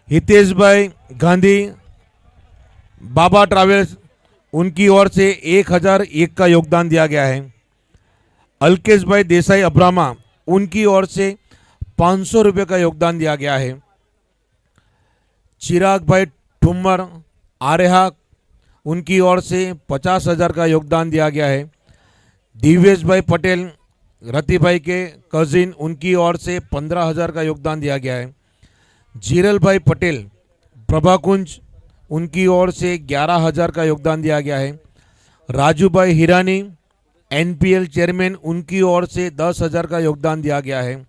हितेश भाई गांधी बाबा ट्रैवल्स, उनकी ओर से 1001 का योगदान दिया गया है। अलकेश भाई देसाई अब्रामा, उनकी ओर से 500 रुपये का योगदान दिया गया है। चिराग भाई ठुम्मर आरेहा, उनकी ओर से 50,000 का योगदान दिया गया है। दिव्येश भाई पटेल रति भाई के कजिन, उनकी ओर से 15,000 का योगदान दिया गया है। जीरल भाई पटेल प्रभाकुंज, उनकी ओर से 11,000 का योगदान दिया गया है। राजू भाई हिरानी NPL चेयरमैन, उनकी ओर से 10,000 का योगदान दिया गया है।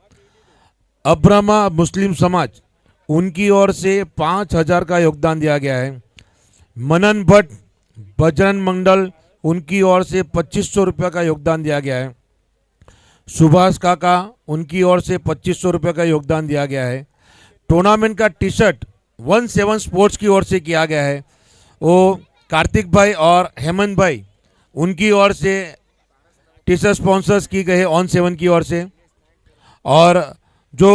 अब्रामा मुस्लिम समाज, उनकी ओर से 5,000 का योगदान दिया गया है। मनन भट्ट बजरंग मंडल, उनकी ओर से 2500 रुपये का योगदान दिया गया है। सुभाष काका, उनकी ओर से 2500 रुपये का योगदान दिया गया है। टूर्नामेंट का टी शर्ट 17 स्पोर्ट्स की ओर से किया गया है। वो कार्तिक भाई और हेमंत भाई, उनकी ओर से टी शर्ट स्पॉन्सर्स की गई है ON7 की ओर से। और जो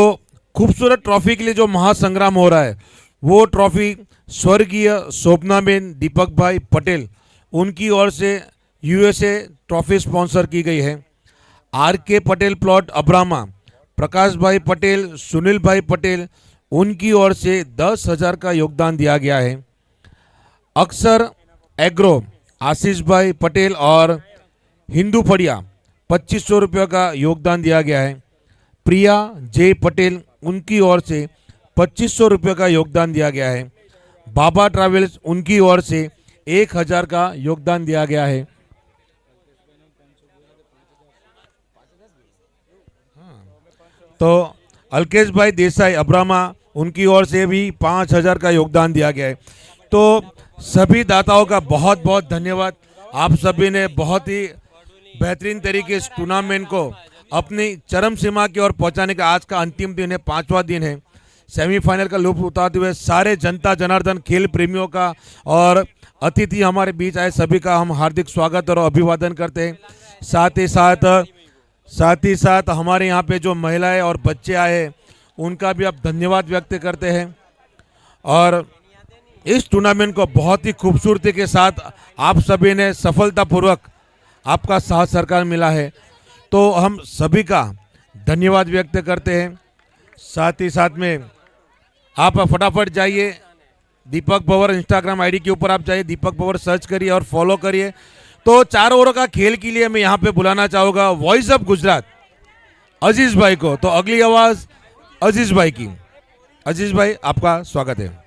खूबसूरत ट्रॉफी के लिए जो महासंग्राम हो रहा है वो ट्रॉफी स्वर्गीय शोभनाबेन दीपक भाई पटेल, उनकी ओर से USA ट्रॉफी स्पॉन्सर की गई है। RK पटेल प्लॉट अब्रामा, प्रकाश भाई पटेल, सुनील भाई पटेल, उनकी ओर से 10,000 का योगदान दिया गया है। अक्सर एग्रो आशीष भाई पटेल और हिंदू फड़िया 2500 रुपये का योगदान दिया गया है। प्रिया जे पटेल, उनकी ओर से 2500 रुपये का योगदान दिया गया है। बाबा ट्रैवल्स, उनकी ओर से 1000 का योगदान दिया गया है। तो अलकेश भाई देसाई अब्रामा, उनकी ओर से भी 5000 का योगदान दिया गया है। तो सभी दाताओं का बहुत बहुत धन्यवाद। आप सभी ने बहुत ही बेहतरीन तरीके इस टूर्नामेंट को अपनी चरम सीमा की ओर पहुंचाने का आज का अंतिम दिन है, 5वां दिन है। सेमीफाइनल का लुत्फ उठाते हुए सारे जनता जनार्दन खेल प्रेमियों का और अतिथि हमारे बीच आए सभी का हम हार्दिक स्वागत और अभिवादन करते हैं। साथ ही साथ हमारे यहाँ पे जो महिलाएं और बच्चे आए हैं उनका भी आप धन्यवाद व्यक्त करते हैं। और इस टूर्नामेंट को बहुत ही खूबसूरती के साथ आप सभी ने सफलतापूर्वक आपका साथ सरकार मिला है, तो हम सभी का धन्यवाद व्यक्त करते हैं। साथ ही साथ में आप फटाफट जाइए दीपक पवार इंस्टाग्राम आईडी के ऊपर, आप जाइए दीपक पवार सर्च करिए और फॉलो करिए। तो 4 ओवर का खेल के लिए मैं यहाँ पे बुलाना चाहूँगा वॉइस ऑफ गुजरात अजीज भाई को। तो अगली आवाज़ अजीज भाई की। अजीज भाई आपका स्वागत है।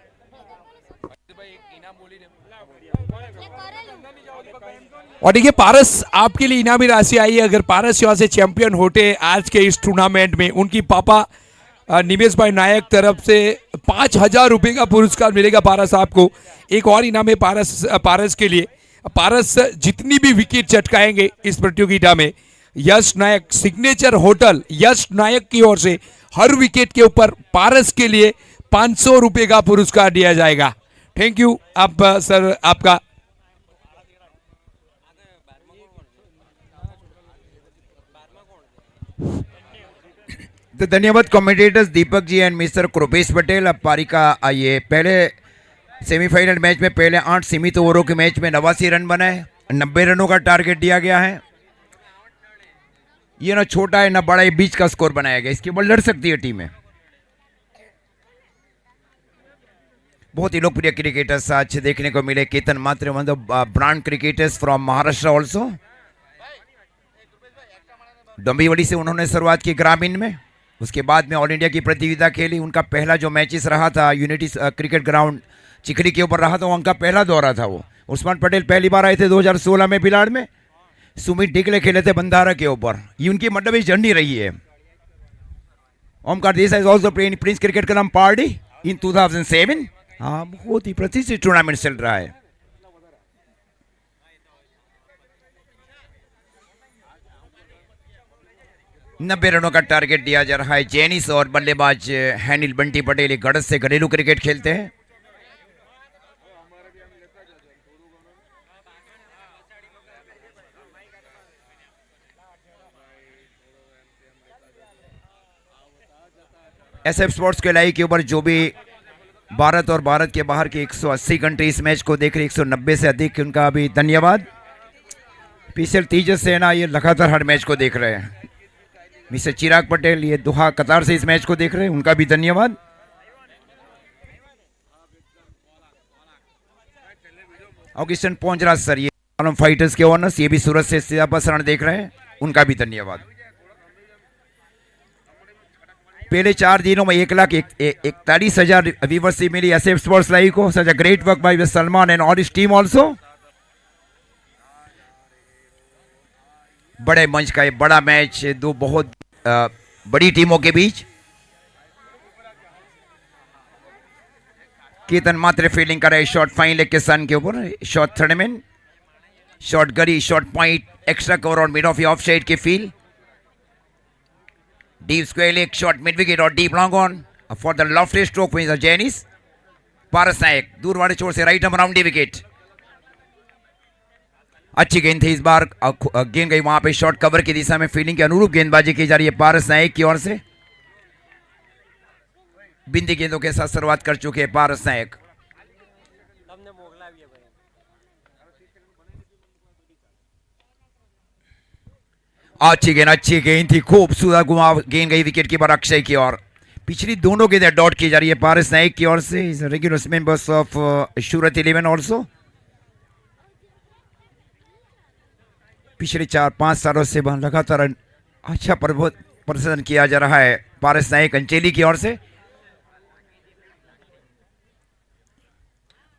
और देखिए पारस, आपके लिए इनामी राशि आई है। अगर पारस यहाँ से चैंपियन होते आज के इस टूर्नामेंट में, उनकी पापा निमेश भाई नायक तरफ से 5,000 रुपये का पुरस्कार मिलेगा पारस आपको। एक और इनाम है पारस के लिए। पारस जितनी भी विकेट चटकाएंगे इस प्रतियोगिता में, यश नायक सिग्नेचर होटल यश नायक की ओर से हर विकेट के ऊपर पारस के लिए 500 रुपये का पुरस्कार दिया जाएगा। थैंक यू आप सर आपका। तो धन्यवाद commentators Deepak ji and mister Kripesh Patel. अब पारी का आइए, पहले सेमीफाइनल मैच में पहले 8 सीमित ओवरों के मैच में 89 रन बनाए, 90 रनों का टारगेट दिया गया है। ये ना छोटा है ना बड़ा, ये बीच का स्कोर बनाया गया, इसके ऊपर लड़ सकती है टीमें। बहुत ही लोकप्रिय क्रिकेटर्स आज देखने को मिले। Ketan Matre one brand cricketers from Maharashtra also. Dombivli से उन्होंने शुरुआत की ग्रामीण में, उसके बाद में ऑल इंडिया की प्रतियोगिता खेली। उनका पहला जो मैचेस रहा था यूनिटी क्रिकेट ग्राउंड चिखली के ऊपर रहा था, उनका पहला दौरा था वो। उस्मान पटेल पहली बार आए थे 2016 में बिलाड़ में। सुमित डिकले खेले थे बंधारा के ऊपर। ये उनकी मतलब इस जर्नी रही है। Omkar Desai is also playing Prince cricket club party इन 2007। हाँ, बहुत ही प्रतिष्ठित टूर्नामेंट चल रहा है। नब्बे रनों का टारगेट दिया जा रहा है। जेनिस और बल्लेबाज हैनिल बंटी पटेल एक गढ़ से घरेलू क्रिकेट खेलते हैं। एसएफ स्पोर्ट्स के लाइव के ऊपर जो भी भारत और भारत के बाहर के 180 कंट्री इस मैच को देख रहे, 190 से अधिक, उनका भी धन्यवाद। पीसीएल तेजस सेना ये लगातार हर मैच को देख रहे हैं। मिस्टर चिराग पटेल ये दोहा कतार से इस मैच को देख रहे हैं, उनका भी धन्यवाद। ऑगस्टन पहुंचराज सर ये फाइटर्स के ओनर्स, ये भी सूरत से सीधा प्रसारण देख रहे हैं, उनका भी धन्यवाद। पहले 4 दिनों में 1,41,000 व्यूवरशिप मिली एसएफ स्पोर्ट्स लाइव को। Such a great work by Salman and all his team also. बड़े मंच का ये बड़ा मैच, दो बहुत बड़ी टीमों के बीच। केतन मात्र फील्डिंग कर रहे, शॉट फाइन लेग के सन के ऊपर, shot third man, shot gully, shot point, extra cover और मिड ऑफ ऑफ साइड के field, deep square leg, shot mid wicket और deep long on for the lofty stroke with Janis. Paras Nayak दूर वाले छोर से राइट आर्म राउंडी विकेट। अच्छी गेंद थी इस बार, गेंद गई वहां पे शॉट कवर की दिशा में। फील्डिंग के अनुरूप गेंदबाजी की जा रही है पारस नायक की ओर से। बिंदी गेंदों के साथ शुरुआत कर चुके हैं पारस नायक। अच्छी गेंद थी, खूबसूरत घुमा गेंद गई विकेट कीपर अक्षय की ओर। पिछली दोनों गेंदें डॉट की जा रही है पारस नायक की ओर से। Is regular members of Surat 11 also. पिछले 4-5 सालों से लगातार अच्छा प्रदर्शन किया जा रहा है पारस नायक अंचेली की ओर से।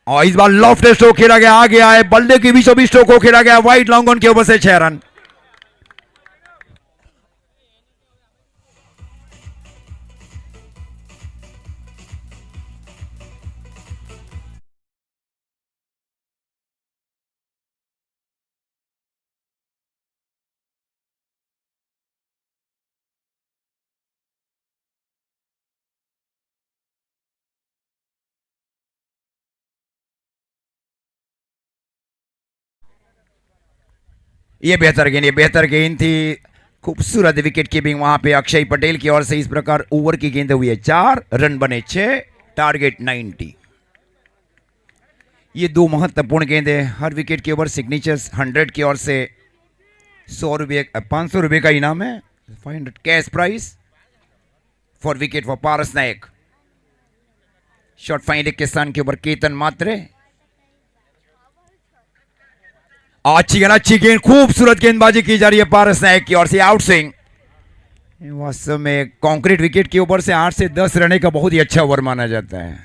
और इस बार लॉफ्ट स्ट्रोक खेला गया, आ गया है बल्ले के बीचों बीच स्ट्रोक को खेला गया वाइड लॉन्ग ऑन के ऊपर से 6 रन। ये बेहतर गेंद थी, खूबसूरत विकेट कीपिंग वहां पे अक्षय पटेल की ओर से। इस प्रकार ओवर की गेंद हुई है 4, रन बने 6, टारगेट 90। ये दो महत्वपूर्ण गेंदें, हर विकेट के ऊपर सिग्नेचर्स 100 की ओर से 100 रुपये 500 रुपये का इनाम है, 500 cash price for wicket for Paras Nayak. Shot final के स्थान के ऊपर केतन मात्रे। अच्छी गेंद, खूबसूरत गेंदबाजी की जा रही है पारस नायक की ओर से, आउट स्विंग। वास्तव में कंक्रीट विकेट के ऊपर से 8 से 10 रहने का बहुत ही अच्छा ओवर माना जाता है।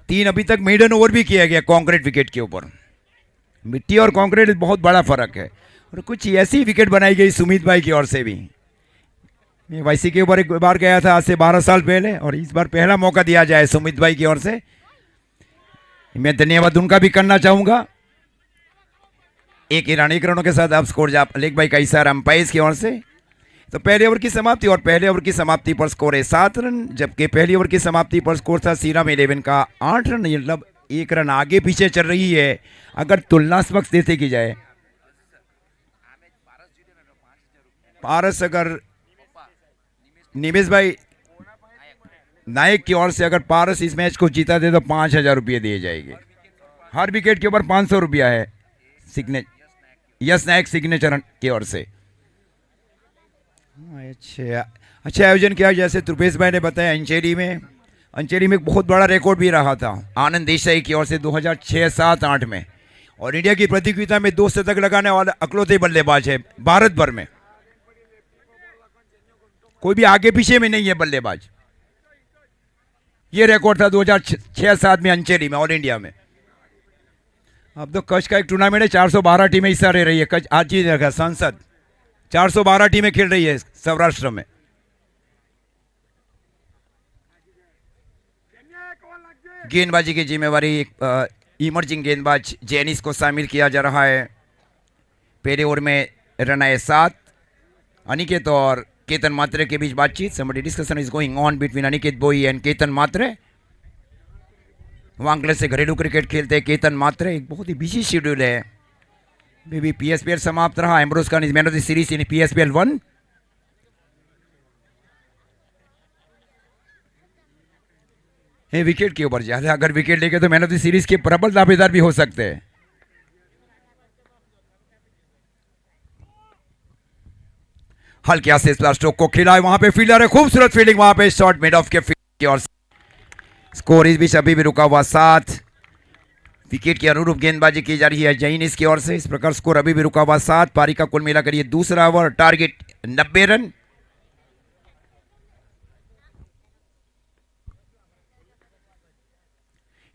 3 अभी तक मेडन ओवर भी किया गया कंक्रीट विकेट के ऊपर। मिट्टी और कंक्रीट बहुत बड़ा फर्क है, और कुछ ऐसी विकेट बनाई गई सुमित भाई की ओर से भी। मैं वाईसी के ऊपर एक बार गया था आज से 12 साल पहले, और इस बार पहला मौका दिया जाए सुमित भाई की ओर से। मैं धन्यवाद उनका भी करना चाहूंगा। एक रनों के साथ आप स्कोर जा लेग बाई का इशारा अंपायर की ओर से। तो पहले ओवर की समाप्ति, और पहले ओवर की समाप्ति पर स्कोर है 7 रन, जबकि पहली ओवर की समाप्ति पर स्कोर था श्रीराम 11 का 8 रन। मतलब 1 रन आगे पीछे चल रही है अगर तुलनात्मक स्थिति की जाए। पारस अगर निमेश भाई नायक की ओर से अगर पारस इस मैच को जीता दे तो 5000 रुपये दिए जाएंगे। हर विकेट के ऊपर 500 रुपया है यश नायक सिग्नेचर की ओर से। अच्छा आयोजन किया, जैसे त्रुपेश भाई ने बताया। अंचेरी में बहुत बड़ा रिकॉर्ड भी रहा था आनंद देसाई की ओर से 2006, 7, 8 में। और इंडिया की प्रतियोगिता में 2 शतक लगाने वाला अकलौते बल्लेबाज है भारत भर में, कोई भी आगे पीछे में नहीं है बल्लेबाज। ये रिकॉर्ड था 2006-7 में अंचेरी में, ऑल इंडिया में। अब तो कच्छ का एक टूर्नामेंट है, 412 टीमें हिस्सा ले रही है। कच्छ आज ही देखा सांसद 412 टीमें खेल रही है सौराष्ट्र में। गेंदबाजी की जिम्मेवारी एक इमर्जिंग गेंदबाज जेनिस को शामिल किया जा रहा है। पहले ओवर में रन आए 7। अनिकेत और केतन मात्रे के बीच बातचीत। Somebody discussion is going on between Aniket बोई एंड केतन मात्रे। वांगले से घरेलू क्रिकेट खेलते हैं केतन मात्रे। एक बहुत ही बिजी शेड्यूल है। भी पीएसपीएल समाप्त रहा। Ambrose Khan is man of the series in PSPL 1। Wicket के ऊपर ज्यादा अगर विकेट लेके तो मैन ऑफ द सीरीज के प्रबल दावेदार भी हो सकते हैं। हल्के से स्ट्रोक को खिलाए, वहां पे फील्डर है, खूबसूरत फील्डिंग वहां पे, शॉट मिड ऑफ के फील्ड की ओर। स्कोर इस बीच अभी भी रुका हुआ 7। विकेट के अनुरूप गेंदबाजी की जा रही है जैन इसकी ओर से। इस प्रकार स्कोर अभी भी रुका हुआ 7। पारी का कुल मिलाकर ये दूसरा ओवर, टारगेट 90 रन।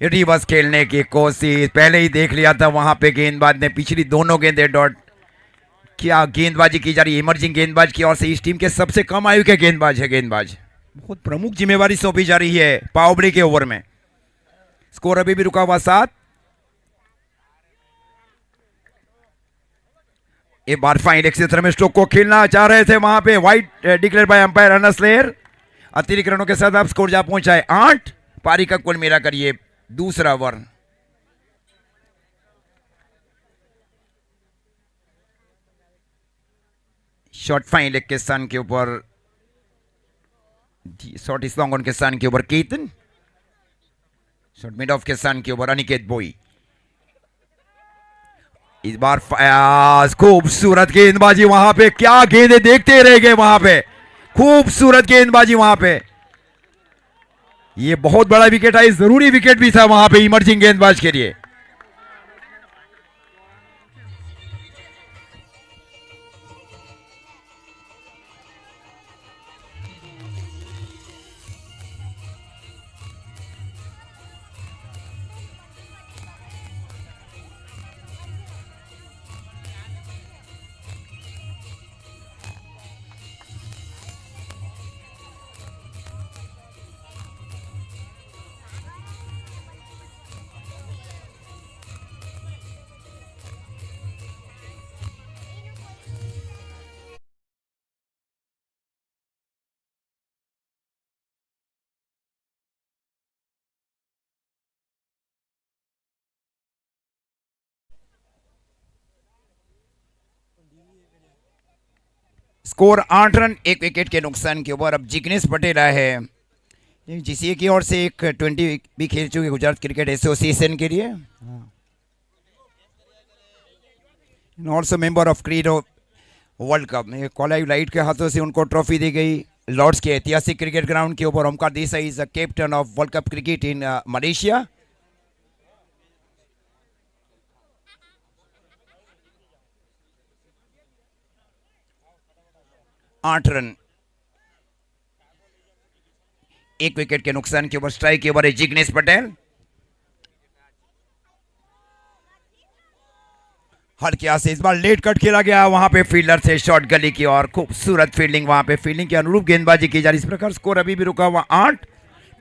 रिवर्स खेलने की कोशिश, पहले ही देख लिया था वहां पे गेंदबाज ने, पिछली दोनों गेंदें डॉट। क्या गेंदबाजी की जा रही है इमर्जिंग गेंदबाज की ओर से। इस टीम के सबसे कम आयु के गेंदबाज है गेंदबाज। बहुत प्रमुख जिम्मेवारी सौंपी जा रही है पावबड़ी के ओवर में। स्कोर अभी भी रुका हुआ 7। एक बार फाइन क्षेत्र में स्ट्रोक को खेलना चाह रहे थे, वहां पे wide declare by umpire Anas layer. अतिरिक्त रनों के साथ आप स्कोर जा पहुंचा है 8। पारी का कुल मिलाकर ये दूसरा ओवर। शॉट फाइन लेग के स्थान के ऊपर, शॉट इस लॉन्ग ऑन के स्थान के ऊपर केतन, शॉट मिड ऑफ के स्थान के ऊपर अनिकेत बोई। इस बार खूबसूरत गेंदबाजी वहां पे, क्या गेंदें देखते रह गए वहां पे, खूबसूरत गेंदबाजी वहां पे। ये बहुत बड़ा विकेट है, जरूरी विकेट भी था वहां पे इमर्जिंग गेंदबाज के लिए। स्कोर 8 रन, 1 विकेट के नुकसान के ऊपर। अब जिग्नेश पटेल आए हैं जीसीए की ओर से, एक 20 भी खेल चुके गुजरात क्रिकेट एसोसिएशन के लिए, ऑल्सो मेंबर ऑफ क्रीडो वर्ल्ड कप। कॉलाइव लाइट के हाथों से उनको ट्रॉफी दी गई लॉर्ड्स के ऐतिहासिक क्रिकेट ग्राउंड के ऊपर। Omkar Desai is the captain of world cup cricket in Malaysia. आठ रन, 1 विकेट के नुकसान के ऊपर। स्ट्राइक के ऊपर है जिग्नेश पटेल। हल्के से इस बार लेट कट खेला गया, वहां पे फील्डर से शॉट गली की और खूबसूरत फील्डिंग, वहां पे फील्डिंग के अनुरूप गेंदबाजी की जा रही। इस प्रकार स्कोर अभी भी रुका हुआ 8।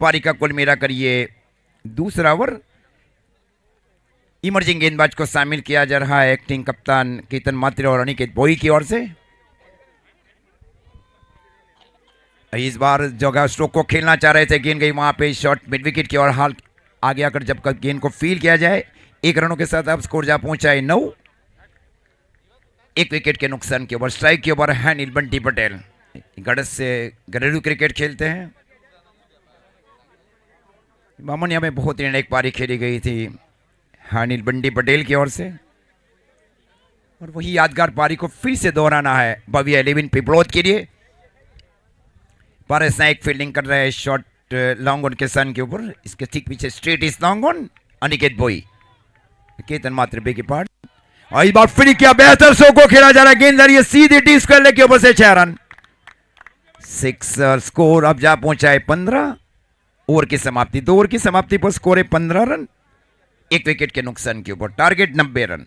पारी का कुल मिला कर ये दूसरा ओवर। इमर्जिंग गेंदबाज को शामिल किया जा रहा है एक्टिंग कप्तान केतन मात्रे और अनिकेत बोई की ओर से। इस बार जगह स्ट्रोक को खेलना चाह रहे थे, गेंद गई वहां पे शॉट मिड विकेट की ओर। हाल आगे आकर जब गेंद को फील किया जाए, 1 रनों के साथ अब स्कोर जा पहुंचा है 9। 1 विकेट के नुकसान के ऊपर। स्ट्राइक के ऊपर है नीलबंटी पटेल, गढ़ से घरेलू क्रिकेट खेलते हैं। बामनिया में बहुत निर्णायक पारी खेली गई थी हाँ नीलबंटी पटेल की ओर से, और वही यादगार पारी को फिर से दोहराना है भव्य 11 पिपलोद के लिए। पारस नायक फील्डिंग कर रहे हैं, शॉट लॉन्ग ऑन के सन के ऊपर। इसके ठीक पीछे straight is long on Aniket बोई, केतन मात्र बे के पार्ट। और इस बार फिर क्या बेहतर शो को खेला जा रहा है, गेंद ये सीधी डी स्क्वायर के ऊपर से 6 रन। 6 स्कोर अब जा पहुंचा है 15। ओवर की समाप्ति, 2 ओवर की समाप्ति पर स्कोर है 15 रन, 1 विकेट के नुकसान के ऊपर। Target 90 run.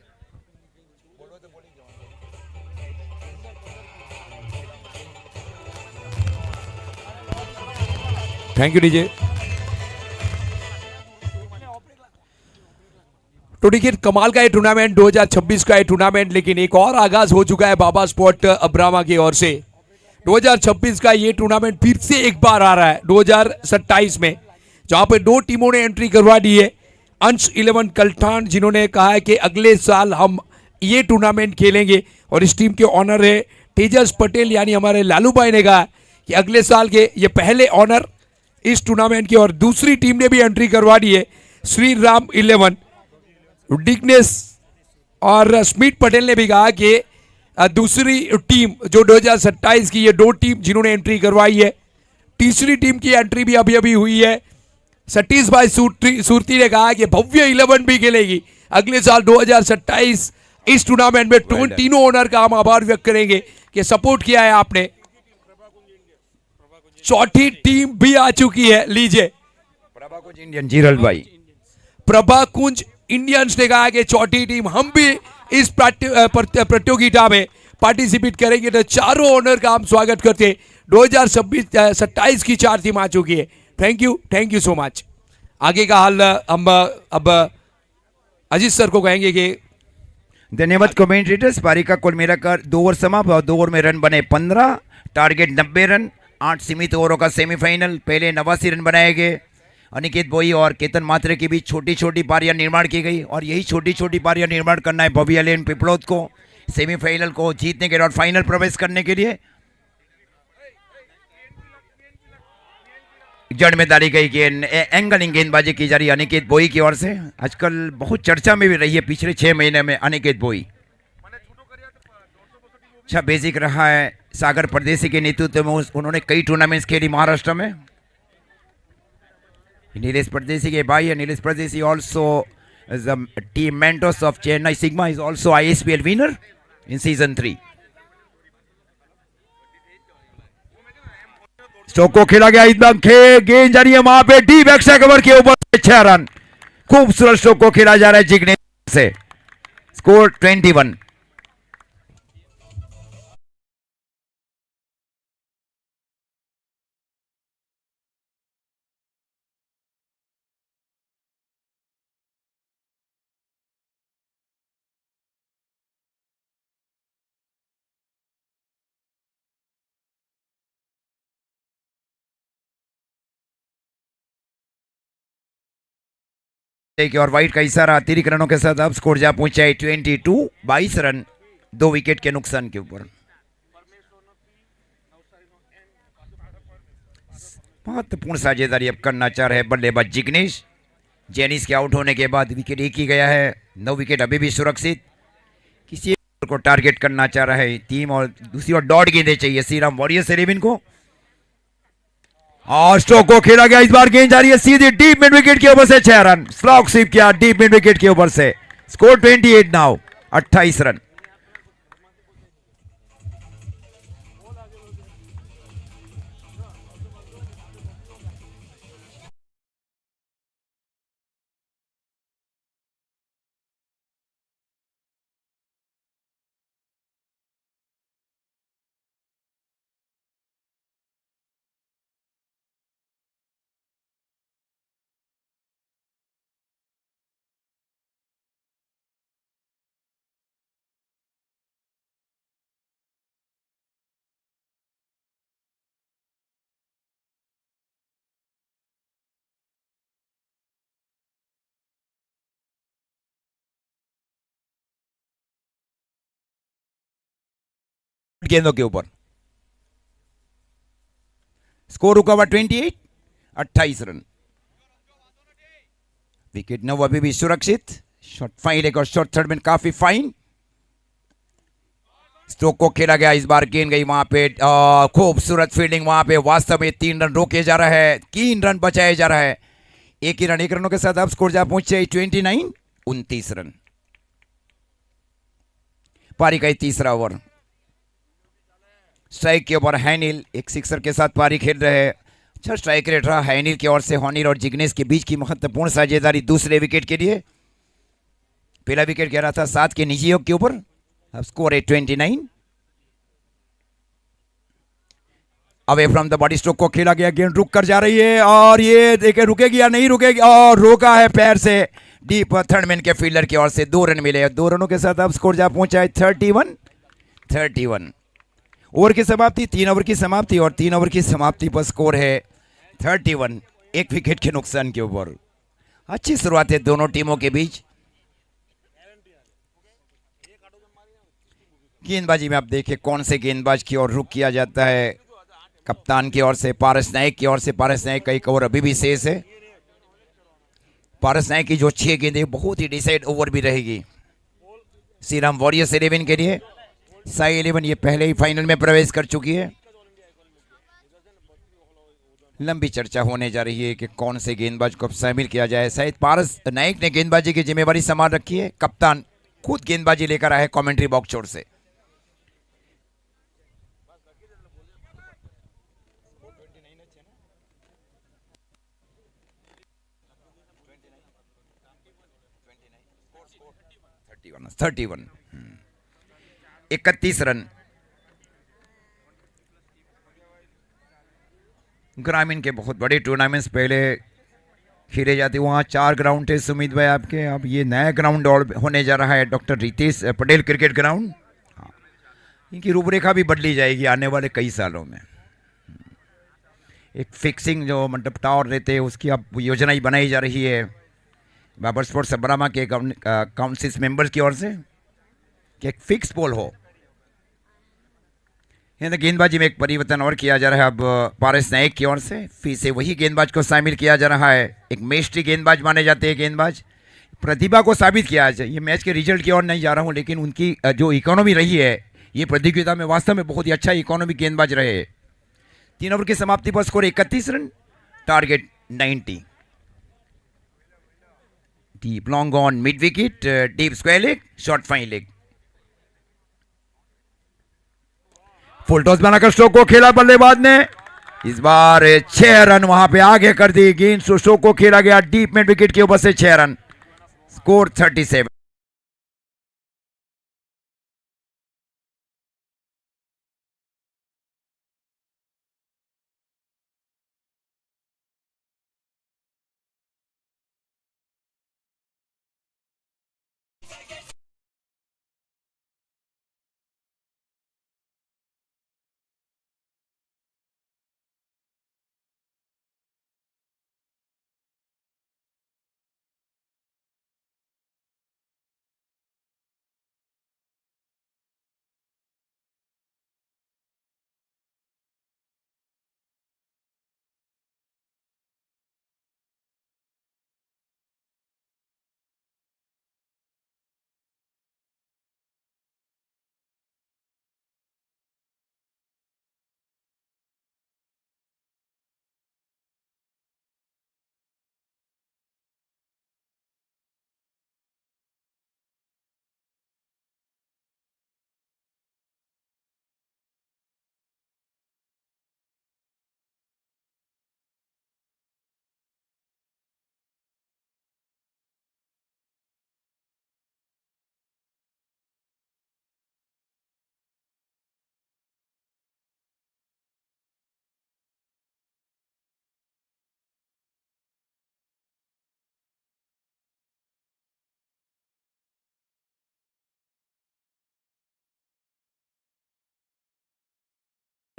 Thank you DJ. तो देखिए कमाल का ये टूर्नामेंट 2026 का ये टूर्नामेंट, लेकिन एक और आगाज हो चुका है बाबा स्पोर्ट अब्रामा की ओर से। 2026 का ये टूर्नामेंट फिर से एक बार आ रहा है 2027 में, जहां पे 2 टीमों ने एंट्री करवा दी है। अंश 11 कल्ठान जिन्होंने कहा है कि अगले साल हम ये टूर्नामेंट खेलेंगे, और इस टीम के ऑनर है तेजस पटेल, यानी हमारे लालू भाई ने कहा कि अगले साल के ये पहले ऑनर इस टूर्नामेंट की। और दूसरी टीम ने भी एंट्री करवा दी है, श्री राम 11 डिग्नेस और स्मिथ पटेल ने भी कहा कि दूसरी टीम जो 2027 की, ये 2 टीम जिन्होंने एंट्री करवाई है। तीसरी टीम की एंट्री भी अभी अभी हुई है। सतीश भाई सुरती ने कहा कि भव्य 11 भी खेलेगी अगले साल 2027 इस टूर्नामेंट में। तीनों ओनर का हम आभार व्यक्त करेंगे कि सपोर्ट किया है आपने। चौथी टीम भी आ चुकी है, लीजिए प्रभाकुंज इंडियन जीरल भाई। प्रभाकुंज इंडियंस ने कहा कि चौथी टीम हम भी इस प्रतियोगिता में पार्टिसिपेट करेंगे। तो चारों ओनर का हम स्वागत करते हैं। 2027 की 4 टीम आ चुकी है। Thank you so much. आगे का हाल हम अब अजीत सर को कहेंगे कि धन्यवाद कमेंटेटर्स। पारी का कुल मिलाकर 2 ओवर समाप्त और 2 ओवर में रन बने 15। टारगेट 90 रन, 8 सीमित ओवरों का सेमीफाइनल। पहले 89 रन बनाए गए। अनिकेत बोई और केतन मात्रे की भी छोटी छोटी पारियां निर्माण की गई, और यही छोटी छोटी पारियां निर्माण करना है भव्य 11 पिपलोद को सेमीफाइनल को जीतने के बाद फाइनल प्रवेश करने के लिए। जड़ में डाली गई गेंद, एंगलिंग गेंदबाजी की जा रही है अनिकेत बोई की ओर से। आजकल बहुत चर्चा में भी रही है पिछले 6 महीने में अनिकेत बोई। अच्छा बेसिक रहा है सागर परदेसी के नेतृत्व में, उन्होंने कई टूर्नामेंट्स खेली महाराष्ट्र में। नीलेश परदेसी के भाई है। नीलेश परदेसी also team Mentos of Chennai sigma, is also ISPL winner in season 3। Stroke को खेला गया, एकदम गेंद जा रही है वहां पे डीप एक्स्ट्रा कवर के ऊपर 6 रन। खूबसूरत स्ट्रोक को खेला जा रहा है जिग्नेश से। स्कोर 21। और वाइट का इशारा अतिरिक्त रनों के साथ अब स्कोर जा पहुंचा है 22। 22 रन 2 विकेट के नुकसान के ऊपर। महत्वपूर्ण साझेदारी अब करना चाह रहे बल्लेबाज जिग्नेश। जेनिस के आउट होने के बाद विकेट एक ही गया है, 9 विकेट अभी भी सुरक्षित। किसी को टारगेट करना चाह रहा है टीम और दूसरी ओर डॉट गेंदें चाहिए श्रीराम वॉरियर्स 11 को। और स्ट्रोक को खेला गया, इस बार गेंद जा रही है सीधी डीप मिड विकेट के ऊपर से 6 रन। स्लॉग स्वीप किया डीप मिड विकेट के ऊपर से। Score 28 now, 28 run. गेंदों के ऊपर स्कोर रुका हुआ 28, 28 रन। विकेट 9 अभी भी सुरक्षित। शॉट फाइन एक और शॉट थर्ड में काफी फाइन। स्ट्रोक को खेला गया, इस बार गेंद गई वहां पे। खूबसूरत फील्डिंग वहां पे। वास्तव में 3 रन रोके जा रहा है, 3 रन बचाए जा रहा है। एक ही रन, 1 रनों के साथ अब स्कोर जा पहुंचे 29, 29 रन। पारी का तीसरा ओवर। स्ट्राइक के ऊपर हैनिल एक सिक्सर के साथ पारी खेल रहे हैं। अच्छा स्ट्राइक रेट रहा हैनिल की ओर से। हॉनिल और जिग्नेश के बीच की महत्वपूर्ण साझेदारी दूसरे विकेट के लिए। पहला विकेट कह रहा था 7 के निजी योग के ऊपर। अब स्कोर है 29। Away from the body stroke को खेला गया, गेंद रुक कर जा रही है और ये देखे रुकेगी या नहीं रुकेगी, और रोका है पैर से डीप थर्डमैन के फील्डर की ओर से। 2 रन मिले, 2 रनों के साथ अब स्कोर जा पहुंचा है 31, 31। ओवर की समाप्ति, 3 ओवर की समाप्ति और 3 ओवर की समाप्ति पर स्कोर है 31, 1 विकेट के नुकसान के ऊपर। अच्छी शुरुआत है दोनों टीमों के बीच। गेंदबाजी में आप देखें कौन से गेंदबाज की ओर रुख किया जाता है। कप्तान की ओर से पारस नायक की ओर से। पारस नायक का एक ओवर अभी भी शेष है। पारस नायक की जो 6 गेंदें बहुत ही डिसाइड ओवर भी रहेगी श्रीराम वॉरियर्स 11 के लिए। साई 11 ये पहले ही फाइनल में प्रवेश कर चुकी है। लंबी चर्चा होने जा रही है कि कौन से गेंदबाज को अब शामिल किया जाए। शायद पारस नायक ने गेंदबाजी की जिम्मेवारी संभाल रखी है। कप्तान खुद गेंदबाजी लेकर आए कमेंट्री बॉक्स छोर से। Thirty one 31 run. ग्रामीण के बहुत बड़े टूर्नामेंट्स पहले खेले जाते, वहाँ 4 ग्राउंड थे सुमित भाई आपके। अब ये नया ग्राउंड और होने जा रहा है, doctor Ritesh Patel cricket ground. हाँ, इनकी रूपरेखा भी बदली जाएगी आने वाले कई सालों में। एक फिक्सिंग जो मतलब टावर रहते हैं उसकी अब योजना ही बनाई जा रही है बाबर स्पोर्ट्स सबरामा के काउंसिल मेंबर्स की ओर से कि एक फिक्स पोल हो। गेंदबाजी में एक परिवर्तन और किया जा रहा है अब पारस नायक की ओर से। फिर से वही गेंदबाज को शामिल किया जा रहा है। एक मेस्ट्री गेंदबाज माने जाते हैं गेंदबाज, प्रतिभा को साबित किया जाए। ये मैच के रिजल्ट की ओर नहीं जा रहा हूं, लेकिन उनकी जो इकोनॉमी रही है ये प्रतियोगिता में वास्तव में बहुत ही अच्छा इकोनॉमी गेंदबाज रहे। 3 ओवर की समाप्ति पर score 31 run, target 90। Deep long on mid wicket, deep square leg, short fine leg. Full toss बनाकर स्ट्रोक को खेला बल्लेबाज ने। इस बार 6 रन वहां पे आगे कर दी गेंद। स्ट्रोक को खेला गया डीप मिड विकेट के ऊपर से 6 रन। स्कोर 37।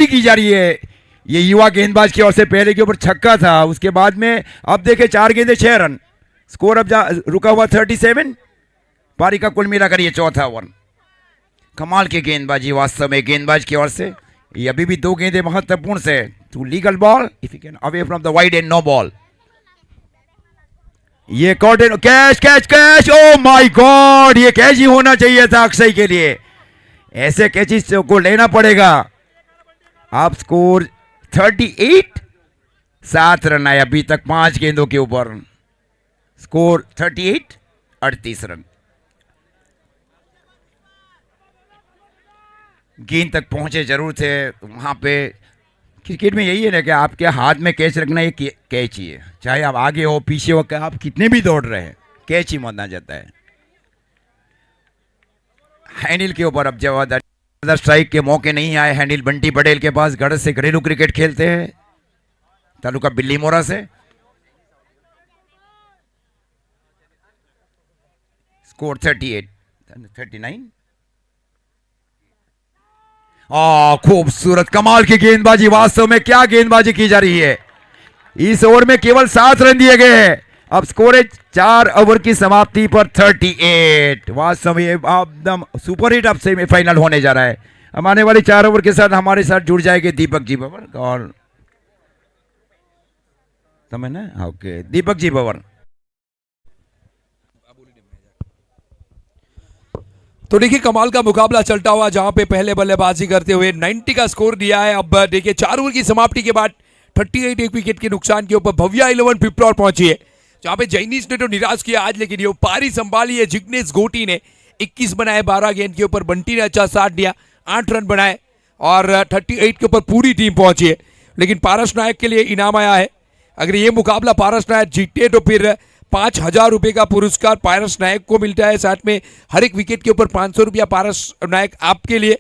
की जा रही है। ये युवा गेंदबाज की ओर से पहले के ऊपर छक्का था, उसके बाद में अब देखे 4 गेंदे 6 रन, स्कोर अब रुका हुआ 37। पारी का कुल मिलाकर ये चौथा ओवर। कमाल की गेंदबाजी वास्तव में गेंदबाज की ओर से। ये अभी भी 2 गेंदे महत्वपूर्ण से two legal ball if you can away from the wide and no ball. ये cordon catch catch catch, oh my god, ये कैच ही होना चाहिए था अक्षय के लिए। ऐसे कैचेस को लेना पड़ेगा। आप स्कोर 38, 7 रन आए अभी तक 5 गेंदों के ऊपर। Score 38, 38 run. गेंद तक पहुंचे जरूर थे वहां पे। क्रिकेट में यही है ना कि आपके हाथ में कैच रखना, ये कैच ही है, चाहे आप आगे हो पीछे हो, आप कितने भी दौड़ रहे हैं, कैच ही माना जाता है। हैंडल के ऊपर अब जवाब स्ट्राइक के मौके नहीं आए। हैंडल बंटी पटेल के पास गढ़ से घरेलू क्रिकेट खेलते हैं, तालुका बिल्ली मोरा से। स्कोर 38, 39। खूबसूरत कमाल की गेंदबाजी, वास्तव में क्या गेंदबाजी की जा रही है। इस ओवर में केवल 7 रन दिए गए हैं। अब स्कोर है 4 ओवर की समाप्ति पर 38। वास्तव में एकदम सुपर हिट अब सेमीफाइनल होने जा रहा है। अब आने वाली 4 ओवर के साथ हमारे साथ जुड़ जाएंगे दीपक जी बवर और समझ ना, ओके दीपक जी बवर। तो देखिए कमाल का मुकाबला चलता हुआ, जहां पे पहले बल्लेबाजी करते हुए 90 का स्कोर दिया है। अब देखिए 4 ओवर की समाप्ति के बाद 38 एक विकेट के नुकसान के ऊपर भव्या 11 पिपलौर पहुंची है, जहां पे जैनीस ने तो निराश किया आज, लेकिन ये पारी संभाली है जिग्नेश गोटी ने। 21 बनाए 12 गेंद के ऊपर, बंटी ने अच्छा साथ दिया, 8 रन बनाए और 38 के ऊपर पूरी टीम पहुंची है। लेकिन पारस नायक के लिए इनाम आया है। अगर ये मुकाबला पारस नायक जीते तो फिर 5,000 रुपये का पुरस्कार पारस नायक को मिलता है। साथ में हर एक विकेट के ऊपर 500 रुपया पारस नायक आपके लिए।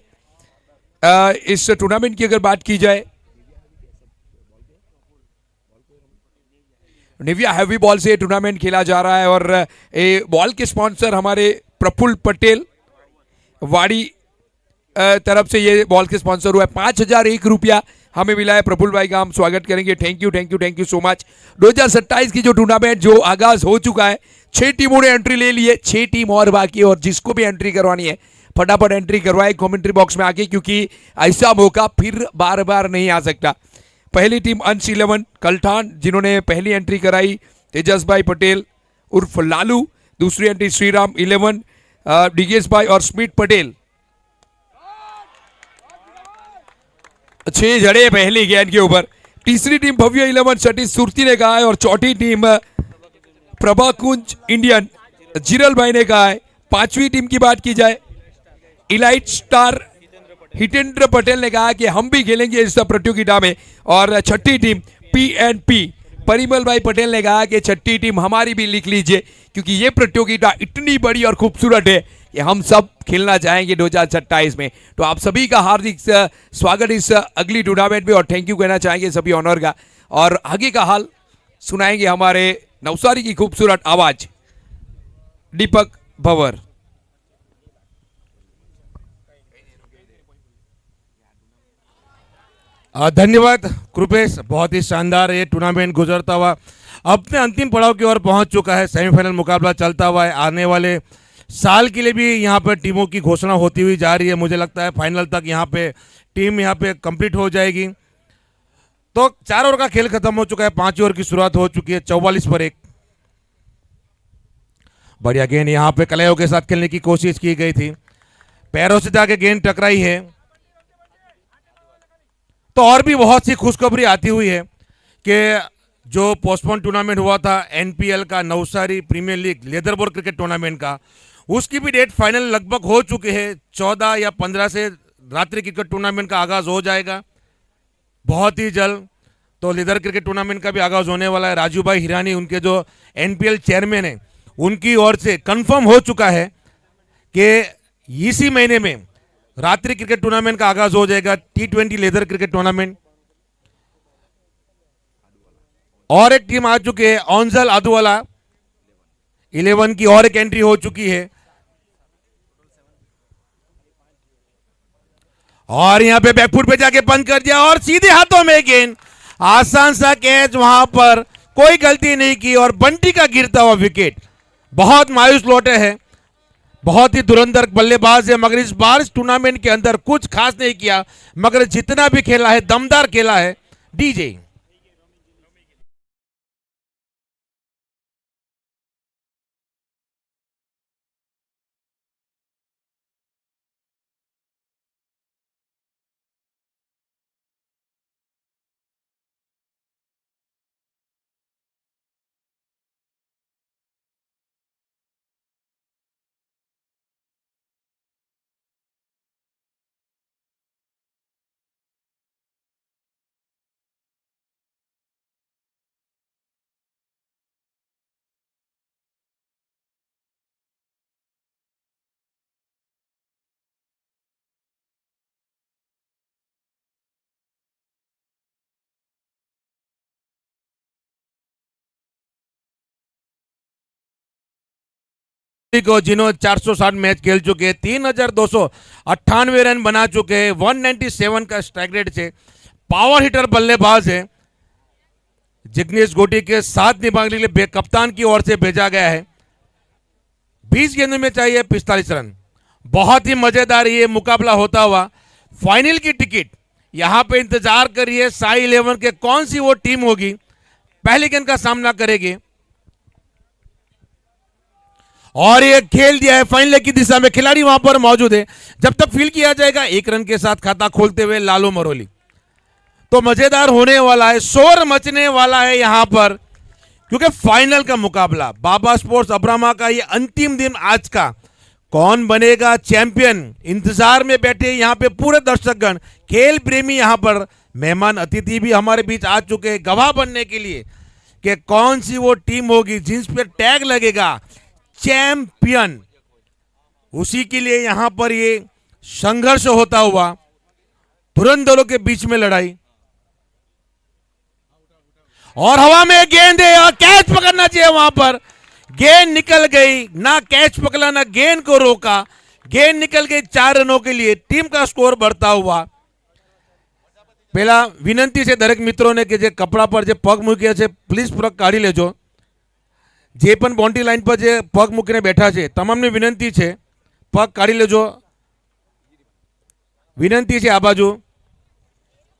इस टूर्नामेंट की अगर बात की जाए, निविया हैवी बॉल से टूर्नामेंट खेला जा रहा है और ये बॉल के स्पॉन्सर हमारे प्रफुल्ल पटेल वाड़ी तरफ से ये बॉल के स्पॉन्सर हुआ है। 5,001 रुपया हमें मिला है। प्रफुल्ल भाई का हम स्वागत करेंगे। Thank you thank you thank you so much. 2027 की जो टूर्नामेंट जो आगाज हो चुका है, 6 टीमों ने एंट्री ले ली है, 6 टीम और बाकी है। और जिसको भी एंट्री करवानी है फटाफट एंट्री करवाए कमेंट्री बॉक्स में आके, क्योंकि ऐसा मौका फिर बार बार नहीं आ सकता। पहली टीम अंश 11 कलठान, जिन्होंने पहली एंट्री कराई तेजस भाई पटेल उर्फ लालू। दूसरी एंट्री श्रीराम 11 डिगेश भाई और स्मित पटेल। 6 जड़े पहली गेंद के ऊपर। तीसरी टीम भव्य 11 सतीश सुरती ने कहा है और चौथी टीम प्रभा कुंज इंडियन जिरल भाई ने कहा है। 5वीं टीम की बात की जाए, इलाइट स्टार हितेंद्र पटेल ने कहा कि हम भी खेलेंगे इस प्रतियोगिता में। और छठी टीम PNP परिमल भाई पटेल ने कहा कि छठी टीम हमारी भी लिख लीजिए, क्योंकि ये प्रतियोगिता इतनी बड़ी और खूबसूरत है कि हम सब खेलना चाहेंगे 2027 में। तो आप सभी का हार्दिक स्वागत इस अगली टूर्नामेंट में और थैंक यू कहना चाहेंगे सभी ऑनर का। और आगे का हाल सुनाएंगे हमारे नवसारी की खूबसूरत आवाज दीपक भवर। धन्यवाद कृपेश, बहुत ही शानदार ये टूर्नामेंट गुजरता हुआ अपने अंतिम पड़ाव की ओर पहुंच चुका है। सेमीफाइनल मुकाबला चलता हुआ है। आने वाले साल के लिए भी यहाँ पर टीमों की घोषणा होती हुई जा रही है। मुझे लगता है फाइनल तक यहाँ पे टीम यहाँ पे कंप्लीट हो जाएगी। तो 4 ओवर का खेल खत्म हो चुका है, 5 ओवर की शुरुआत हो चुकी है। 44 पर 1 बढ़िया गेंद यहाँ पे कलयों के साथ खेलने की कोशिश की गई थी, पैरों से जाके गेंद टकराई है। तो और भी बहुत सी खुशखबरी आती हुई है कि जो पोस्टपोन टूर्नामेंट हुआ था NPL का, Navsari premier league leather board cricket tournament का, उसकी भी डेट फाइनल लगभग हो चुकी है। 14 या 15 से रात्रि क्रिकेट टूर्नामेंट का आगाज हो जाएगा बहुत ही जल्द। तो लेदर क्रिकेट टूर्नामेंट का भी आगाज होने वाला है। राजू भाई हिरानी, उनके जो NPL चेयरमैन है, उनकी ओर से कंफर्म हो चुका है कि इसी महीने में रात्रि क्रिकेट टूर्नामेंट का आगाज हो जाएगा, T20 लेदर क्रिकेट टूर्नामेंट। और एक टीम आ चुकी है ऑन्जल अदुवाला 11 की, और एक एंट्री हो चुकी है। और यहाँ पे बैकफुट पे जाके बंद कर दिया और सीधे हाथों में गेंद, आसान सा कैच, वहां पर कोई गलती नहीं की और बंटी का गिरता हुआ विकेट। बहुत मायूस लौटे हैं, बहुत ही धुरंधर बल्लेबाज है, मगर इस बार इस टूर्नामेंट के अंदर कुछ खास नहीं किया, मगर जितना भी खेला है दमदार खेला है डीजे। को जिन्होंने 460 मैच खेल चुके हैं, 3298 रन बना चुके हैं, 197 का स्ट्राइक रेट से पावर हिटर बल्लेबाज है। जिग्नेश गोटी के साथ निभाने के लिए कप्तान की ओर से भेजा गया है। 20 गेंदों में चाहिए 45 रन। बहुत ही मजेदार ये मुकाबला होता हुआ। फाइनल की टिकट यहां पे इंतजार करिए, साई 11 के कौन सी वो टीम होगी पहले गेंद का सामना करेगी। और ये खेल दिया है फाइनल की दिशा में, खिलाड़ी वहां पर मौजूद है। जब तक फील किया जाएगा 1 रन के साथ खाता खोलते हुए लालू मरोली। तो मजेदार होने वाला है, शोर मचने वाला है यहां पर, क्योंकि फाइनल का मुकाबला बाबा स्पोर्ट्स अब्रामा का ये अंतिम दिन आज का, कौन बनेगा चैंपियन, इंतजार में बैठे यहां पे पूरे दर्शकगण, खेल प्रेमी यहां पर, मेहमान अतिथि भी हमारे बीच आ चुके हैं गवाह बनने के लिए कि कौन सी वो टीम होगी जिस पर टैग लगेगा चैंपियन। उसी के लिए यहां पर ये संघर्ष होता हुआ, धुरंधरों के बीच में लड़ाई। और हवा में गेंद है और कैच पकड़ना चाहिए, वहां पर गेंद निकल गई, ना कैच पकड़ा ना गेंद को रोका, गेंद निकल गई 4 रनों के लिए। टीम का स्कोर बढ़ता हुआ। पहला विनंती से दरेक मित्रों ने कि जे कपड़ा पर जे पग मूक्या છે પ્લીઝ પગ કાઢી લેજો। જે પણ બાઉન્ડ્રી લાઈન પર જે પગ મૂકીને બેઠા છે તમામને વિનંતી છે પગ કાઢી લેજો, વિનંતી છે આ બાજુ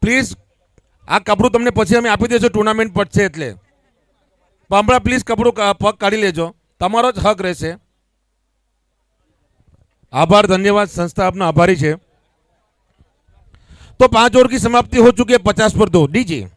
પ્લીઝ। આ કપડું તમને પછી અમે આપી દેશું ટુર્નામેન્ટ પટશે એટલે, પણ હમણાં પ્લીઝ કપડું પગ કાઢી લેજો, તમારો જ હક રહેશે। આભાર, ધન્યવાદ, સંસ્થા આપનો આભારી છે। तो 5 ओवर की समाप्ति हो चुकी है, 50 पर 2 डीजे।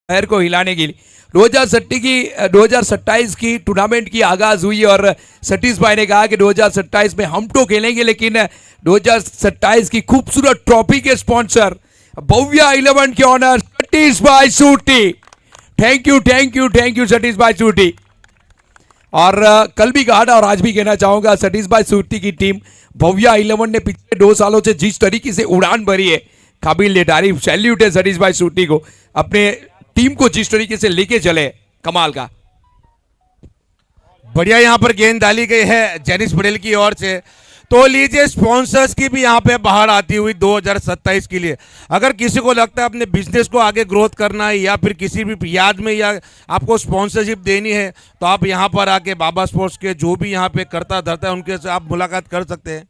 पैर को हिलाने के लिए 2027 की टूर्नामेंट की आगाज हुई और सतीश भाई ने कहा कि 2027 में हम तो खेलेंगे, लेकिन 2027 की खूबसूरत ट्रॉफी के स्पॉन्सर भव्या 11 के honour Satish bhai Suti. Thank you thank you thank you Satish bhai Suti. और कल भी कहा था और आज भी कहना चाहूंगा, सतीश भाई सूटी की टीम भव्या 11 ने पिछले 2 सालों से जिस तरीके से उड़ान भरी है, काबिल तारीफ, सैल्यूट है सतीश भाई सूटी को, अपने टीम को जिस तरीके से लेके चले, कमाल का। बढ़िया यहां पर गेंद डाली गई है जेनिस पटेल की ओर से। तो लीजिए स्पॉन्सर्स की भी यहां पे बाहर आती हुई 2027 के लिए। अगर किसी को लगता है अपने बिजनेस को आगे ग्रोथ करना है या फिर किसी भी याद में या आपको स्पॉन्सरशिप देनी है, तो आप यहां पर आके बाबा स्पोर्ट्स के जो भी यहां पे करता धरता है उनके से आप मुलाकात कर सकते हैं।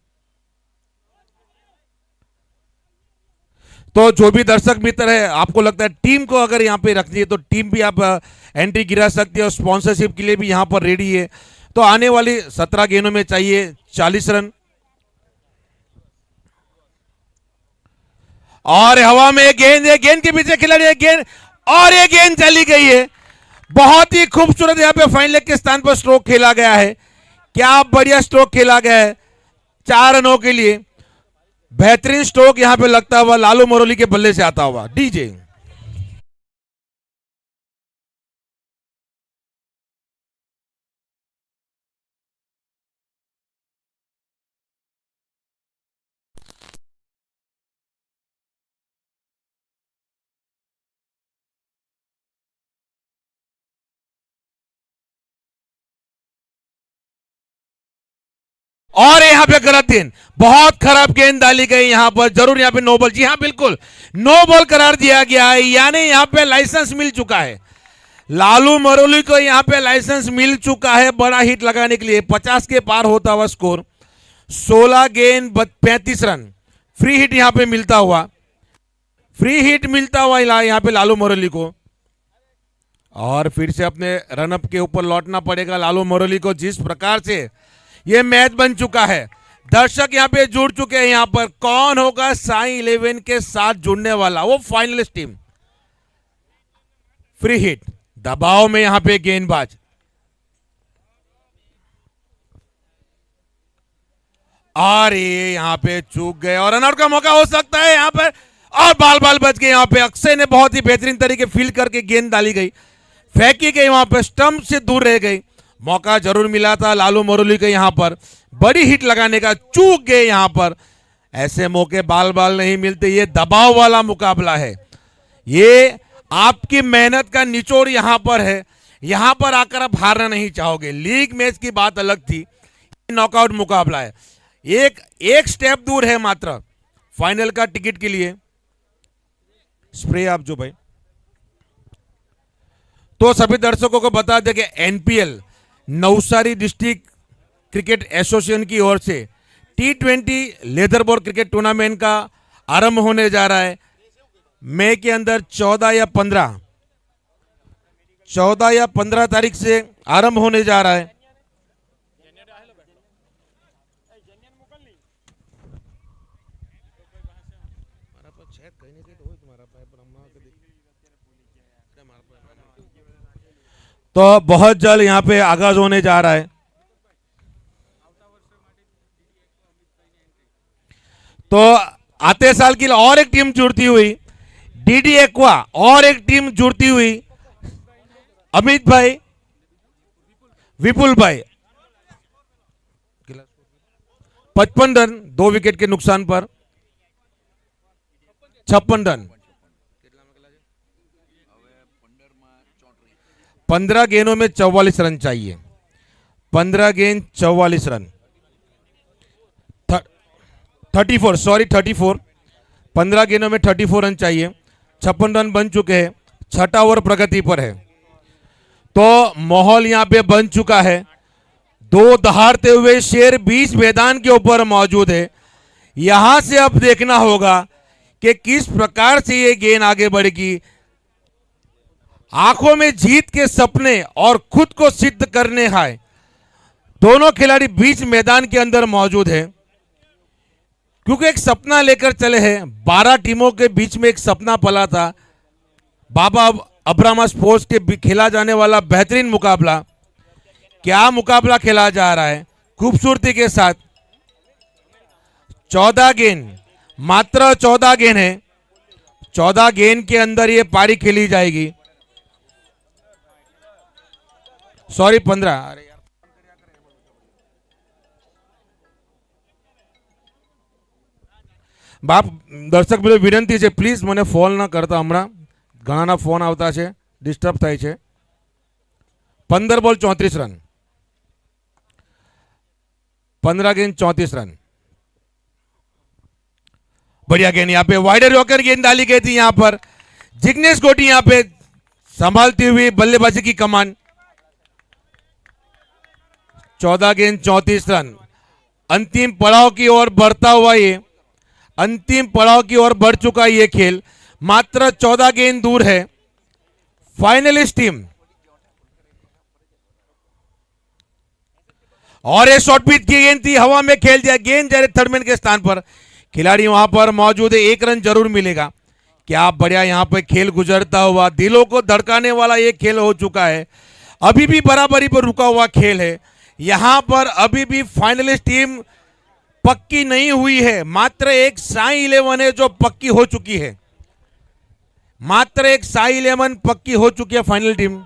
तो जो भी दर्शक मित्र है, आपको लगता है टीम को अगर यहाँ पे रखनी है तो टीम भी आप एंट्री गिरा सकती है और स्पॉन्सरशिप के लिए भी यहाँ पर रेडी है। तो आने वाली 17 गेंदों में चाहिए 40 रन। और हवा में गेंद है, गेंद के पीछे खिलाड़ी है, गेंद, और ये गेंद चली गई है। बहुत ही खूबसूरत यहाँ पे फाइन लेग के स्थान पर स्ट्रोक खेला गया है। क्या बढ़िया स्ट्रोक खेला गया है 4 रनों के लिए। बेहतरीन स्ट्रोक यहां पे लगता हुआ लालू मुरली के बल्ले से आता हुआ। डीजे और यहां पे गलत गेंद, बहुत खराब गेंद डाली गई यहां पर। जरूर यहां पे नो बॉल, जी हां बिल्कुल नो बॉल करार दिया गया है, यानी यहां पे लाइसेंस मिल चुका है। लालू मरोली को यहां पे लाइसेंस मिल चुका है बड़ा हिट लगाने के लिए। 50 के पार होता हुआ स्कोर, 16 गेंद 35 रन। फ्री हिट यहां पे मिलता हुआ, फ्री हिट मिलता हुआ यहां पे लालू मरोली को। और फिर से अपने रनअप के ऊपर लौटना पड़ेगा लालू मरोली को। जिस प्रकार से ये मैच बन चुका है, दर्शक यहां पे जुड़ चुके हैं। यहां पर कौन होगा साई 11 के साथ जुड़ने वाला, वो फाइनलिस्ट टीम। फ्री हिट, दबाव में यहां पे गेंदबाज, और ये यहां पे चूक गए और रनआउट का मौका हो सकता है यहां पर। और बाल बाल बच गए यहां पे। अक्षय ने बहुत ही बेहतरीन तरीके फील्ड करके गेंद डाली गई, फेंकी गई वहां पे, स्टंप से दूर रह गई। मौका जरूर मिला था लालू मुरली को यहां पर बड़ी हिट लगाने का, चूक गए यहां पर। ऐसे मौके बाल बाल नहीं मिलते। ये दबाव वाला मुकाबला है, ये आपकी मेहनत का निचोड़ यहां पर है। यहां पर आकर आप हारना नहीं चाहोगे। लीग मैच की बात अलग थी, नॉकआउट मुकाबला है। एक स्टेप दूर है मात्र फाइनल का टिकट के लिए। स्प्रे आप जो भाई, तो सभी दर्शकों को बता दें कि NPL Navsari district cricket association की ओर से T20 leather ball cricket tournament का आरंभ होने जा रहा है। मई के अंदर 14 या 15 तारीख से आरंभ होने जा रहा है। तो बहुत जल्द यहां पे आगाज होने जा रहा है। तो आते साल की और एक टीम जुड़ती हुई, डीडी एक्वा, और एक टीम जुड़ती हुई, अमित भाई, विपुल भाई। 55 रन 2 विकेट के नुकसान पर, 56 रन। 15 गेंदों में 44 रन चाहिए। 15 गेंद 44 रन, 34। 15 गेंदों में 34 रन चाहिए। 56 रन बन चुके हैं। 6वां ओवर प्रगति पर है। तो माहौल यहां पे बन चुका है। 2 दहाड़ते हुए शेर बीच मैदान के ऊपर मौजूद है। यहां से अब देखना होगा कि किस प्रकार से ये गेंद आगे बढ़ेगी। आंखों में जीत के सपने और खुद को सिद्ध करने है। दोनों खिलाड़ी बीच मैदान के अंदर मौजूद है, क्योंकि एक सपना लेकर चले हैं। 12 टीमों के बीच में एक सपना पला था। बाबा अब्रामा स्पोर्ट्स के खेला जाने वाला बेहतरीन मुकाबला, क्या मुकाबला खेला जा रहा है खूबसूरती के साथ। 14 गेंद, मात्र 14 गेंद है। 14 गेंद के अंदर ये पारी खेली जाएगी। सॉरी 15। બાપ દર્શક મિત્રો વિનંતી છે, પ્લીઝ મને ફોન ન કરતા. હમણાં ઘણાના ફોન આવતા છે, ડિસ્ટર્બ થાય છે. 15 બોલ 34 રન, 15 गेंद 34 रन. बढ़िया गेंद यहाँ पे वाइडर यॉर्कर गेंद डाली गई थी. यहाँ पर जिग्नेश गोटी यहाँ पे संभालती हुई बल्लेबाजी की कमान. 14 गेंद 34 रन. अंतिम पड़ाव की ओर बढ़ता हुआ ये अंतिम पड़ाव की ओर बढ़ चुका ये खेल। मात्र 14 गेंद दूर है फाइनलिस्ट टीम। और ये शॉर्ट पिच की गेंद थी, हवा में खेल दिया, गेंद जा रही थर्डमैन के स्थान पर। खिलाड़ी वहां पर मौजूद है, 1 रन जरूर मिलेगा। क्या बढ़िया यहां पर खेल गुजरता हुआ, दिलों को धड़काने वाला ये खेल हो चुका है। अभी भी बराबरी पर रुका हुआ खेल है। यहां पर अभी भी फाइनलिस्ट टीम पक्की नहीं हुई है। मात्र एक साई 11 है जो पक्की हो चुकी है। मात्र एक साई 11 पक्की हो चुकी है फाइनल टीम।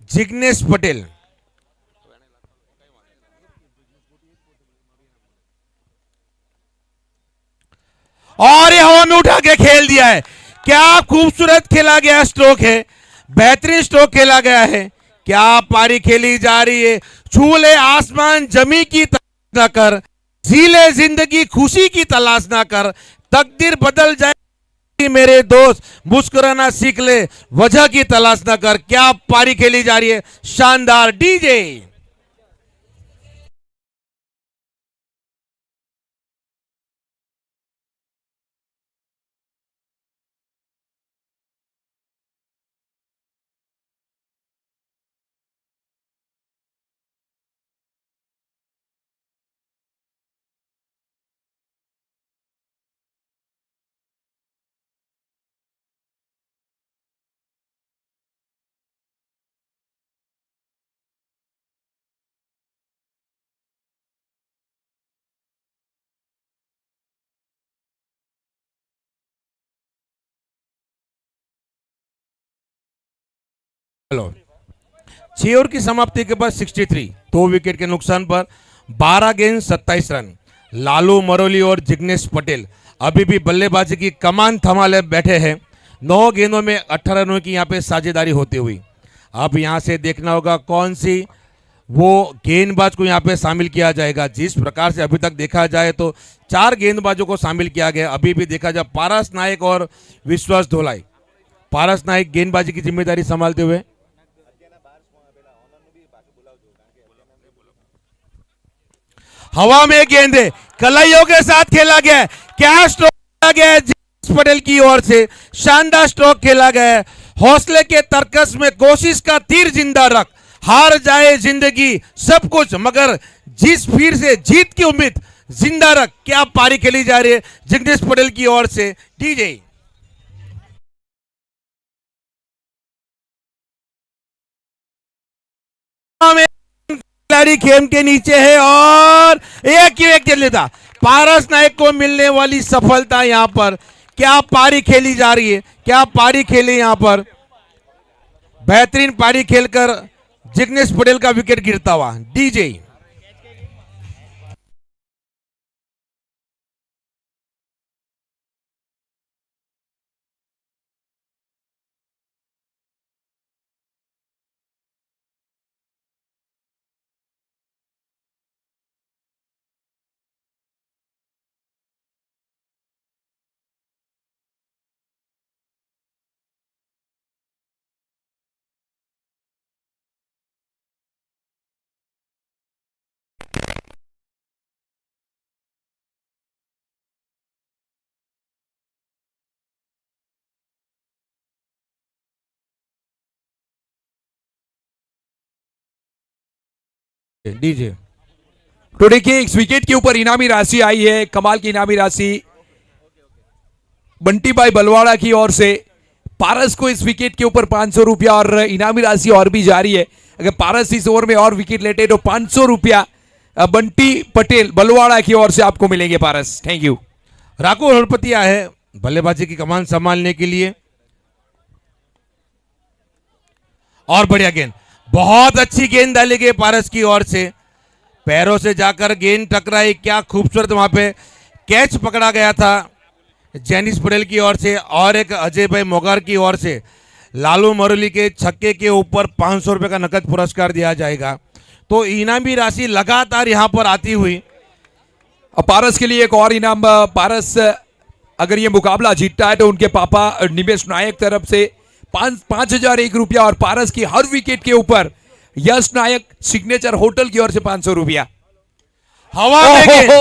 जिग्नेश पटेल। और ये हवा में उठा के खेल दिया है। क्या खूबसूरत खेला गया स्ट्रोक है, बेहतरीन स्ट्रोक खेला गया है। क्या पारी खेली जा रही है। छूले आसमान जमी की तलाश ना कर, जीले जिंदगी खुशी की तलाश ना कर, तकदीर बदल जाए मेरे दोस्त, मुस्कुराना सीख ले, वजह की तलाश ना कर। क्या पारी खेली जा रही है, शानदार। DJ hello. 6 ओवर की समाप्ति के बाद 63, 2 विकेट के नुकसान पर 12 गेंद 27 रन। लालू मरोली और जिग्नेश पटेल अभी भी बल्लेबाजी की कमान थमाले बैठे हैं। 9 गेंदों में 18 रनों की यहां पे साझेदारी होती हुई। अब यहां से देखना होगा कौन सी वो गेंदबाज को यहां पे शामिल किया जाएगा। जिस प्रकार से अभी तक देखा जाए तो 4 गेंदबाजों को शामिल किया गया। अभी भी देखा जाए पारस नायक और विश्वास धोलाई। पारस नायक गेंदबाजी की जिम्मेदारी संभालते हुए। हवा में गेंद है, कलाइयों के साथ खेला गया है। क्या स्ट्रोक खेला गया है जिग्नेश पटेल की ओर से, शानदार स्ट्रोक खेला गया है। हौसले के तरकस में कोशिश का तीर जिंदा रख, हार जाए जिंदगी सब कुछ मगर जिस फिर से जीत की उम्मीद जिंदा रख। क्या पारी खेली जा रही है जिग्नेश पटेल की ओर से। डीजे खिलाड़ी खेम के नीचे है और एक लेता पारस नायक को मिलने वाली सफलता। यहां पर क्या पारी खेली जा रही है, क्या पारी खेली यहां पर। बेहतरीन पारी खेलकर जिग्नेश पटेल का विकेट गिरता हुआ। डीजे डीजे तो देखिए इस विकेट के ऊपर इनामी राशि आई है, कमाल की इनामी राशि बंटी भाई बलवाड़ा की ओर से। पारस को इस विकेट के ऊपर 500 रुपया और इनामी राशि और भी जारी है। अगर पारस इस ओवर में और विकेट लेते तो 500 रुपया बंटी पटेल बलवाड़ा की ओर से आपको मिलेंगे पारस। Thank you. राघव हरपतिया है बल्लेबाजी की कमान संभालने के लिए। और बढ़िया गेंद, बहुत अच्छी गेंद डाली गई पारस की ओर से। पैरों से जाकर गेंद टकराई। क्या खूबसूरत वहां पे कैच पकड़ा गया था जैनिस पटेल की ओर से और एक अजय भाई मोगार की ओर से। लालू मरोली के छक्के के ऊपर 500 रुपए का नकद पुरस्कार दिया जाएगा। तो इनामी राशि लगातार यहां पर आती हुई। पारस के लिए एक और इनाम। पारस अगर ये मुकाबला जीतता है तो उनके पापा निमेश नायक तरफ से 5,001 रुपया और पारस की हर विकेट के ऊपर यश नायक सिग्नेचर होटल की ओर से 500 रुपया। हवा में गेंद,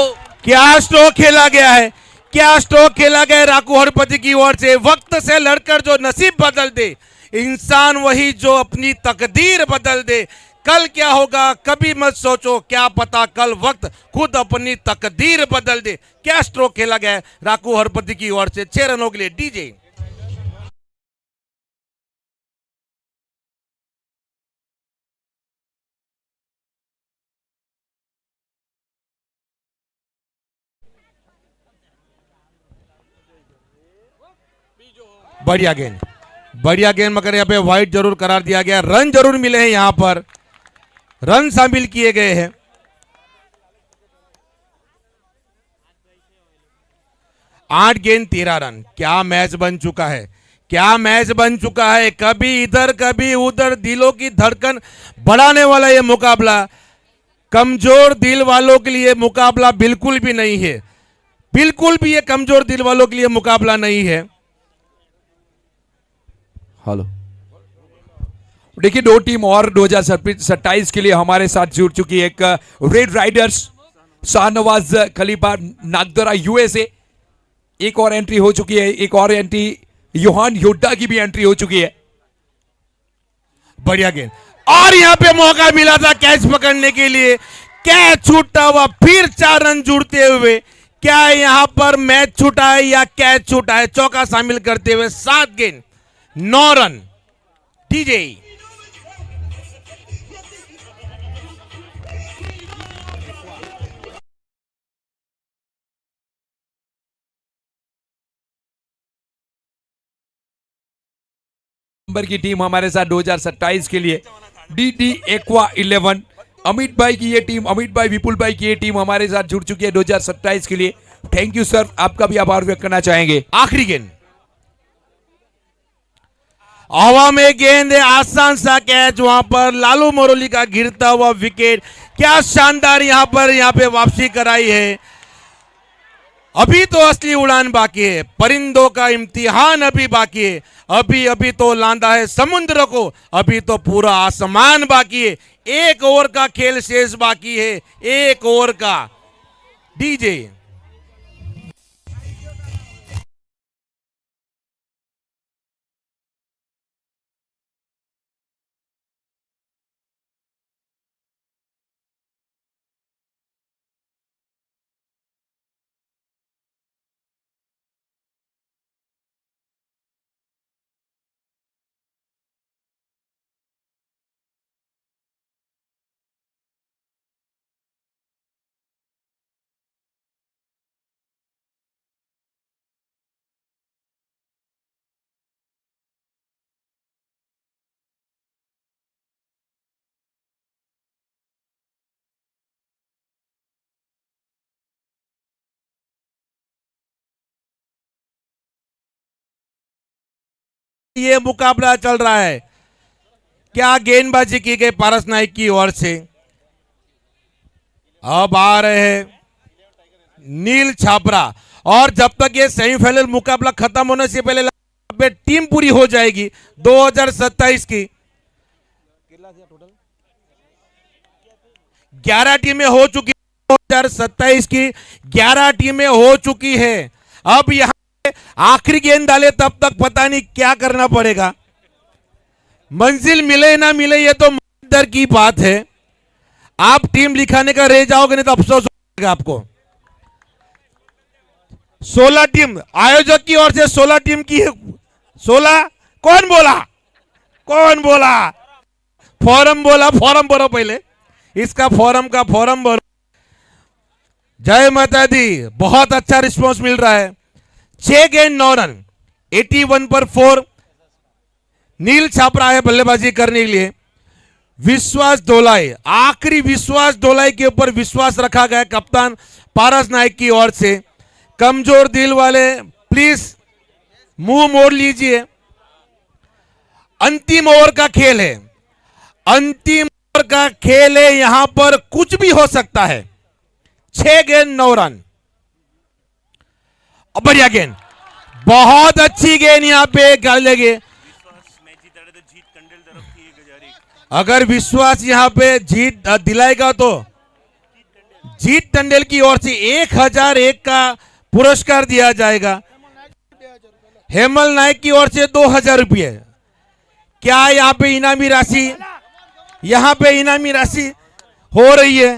क्या स्ट्रोक खेला गया है, क्या स्ट्रोक खेला गया है राकू हरपति की ओर से। वक्त से लड़कर जो नसीब बदल दे, इंसान वही जो अपनी तकदीर बदल दे। कल क्या होगा कभी मत सोचो, क्या पता कल वक्त खुद अपनी तकदीर बदल दे। क्या स्ट्रोक खेला गया है राकू हरपति की ओर से। 6 रनों के लिए डीजे। बढ़िया गेंद, बढ़िया गेंद, मगर यहाँ पे वाइड जरूर करार दिया गया। रन जरूर मिले हैं, यहां पर रन शामिल किए गए हैं। आठ गेंद 13 रन। क्या मैच बन चुका है, क्या मैच बन चुका है। कभी इधर कभी उधर, दिलों की धड़कन बढ़ाने वाला यह मुकाबला। कमजोर दिल वालों के लिए मुकाबला बिल्कुल भी नहीं है, बिल्कुल भी ये कमजोर दिल वालों के लिए मुकाबला नहीं है। हेलो, देखिए 2 टीम और 2027 के लिए हमारे साथ जुड़ चुकी है। एक रेड राइडर्स शाहनवाज खलीफा नागदरा यूएसए, एक और एंट्री हो चुकी है। एक और एंट्री योहान योड्डा की भी एंट्री हो चुकी है। बढ़िया गेंद, और यहां पे मौका मिला था कैच पकड़ने के लिए। कैच छूटा हुआ, फिर 4 रन जुड़ते हुए। क्या यहां पर मैच छूटा है या कैच छूटा है। चौका शामिल करते हुए 7 गेंद 9 रन। डीजे। नंबर की टीम हमारे साथ 2027 के लिए DD एक्वा 11, अमित भाई की ये टीम, अमित भाई विपुल भाई की ये टीम हमारे साथ जुड़ चुकी है 2027 के लिए। थैंक यू सर, आपका भी आभार व्यक्त करना चाहेंगे। आखिरी गेंद, हवा में गेंद है, आसान सा कैच। वहां पर लालू मरोली का गिरता हुआ विकेट। क्या शानदार यहां पे वापसी कराई है। अभी तो असली उड़ान बाकी है, परिंदों का इम्तिहान अभी बाकी है। अभी अभी तो लांदा है समुद्र को, अभी तो पूरा आसमान बाकी है। 1 ओवर का खेल शेष बाकी है, 1 ओवर का। डीजे। ये मुकाबला चल रहा है। क्या गेंदबाजी की गई पारस नाइक की ओर से। अब आ रहे हैं नील छापरा, और जब तक ये सेमीफाइनल मुकाबला खत्म होने से पहले टीम पूरी हो जाएगी 2027 की। 11 टीमें हो चुकी, 2027 की 11 टीमें हो चुकी है। अब यहां आखिरी गेंद डाले तब तक पता नहीं क्या करना पड़ेगा। मंजिल मिले ना मिले ये तो मुकद्दर की बात है। आप टीम लिखाने का रह जाओगे नहीं तो अफसोस होगा आपको। 16 टीम आयोजक की ओर से 16 टीम की 16। कौन बोला, कौन बोला? फॉरम बोला, फॉरम भरो पहले, इसका फॉरम का फॉरम भरो। जय माता दी, बहुत अच्छा रिस्पॉन्स मिल रहा है। 6 गेंद 9 रन, 81 पर 4। नील छापरा है बल्लेबाजी करने के लिए। विश्वास डोलाई, आखिरी विश्वास डोलाई के ऊपर विश्वास रखा गया कप्तान पारस नाइक की ओर से। कमजोर दिल वाले प्लीज मुंह मोड़ लीजिए। अंतिम ओवर का खेल है, अंतिम ओवर का खेल है, यहां पर कुछ भी हो सकता है। 6 गेंद 9 रन। बढ़िया गेंद, बहुत अच्छी गेंद यहां पे डालेंगे। अगर विश्वास यहां पे जीत दिलाएगा तो जीत टंडेल की ओर से 1001 का पुरस्कार दिया जाएगा। हेमल नायक की ओर से 2000 रुपये। क्या यहाँ पे इनामी राशि हो रही है?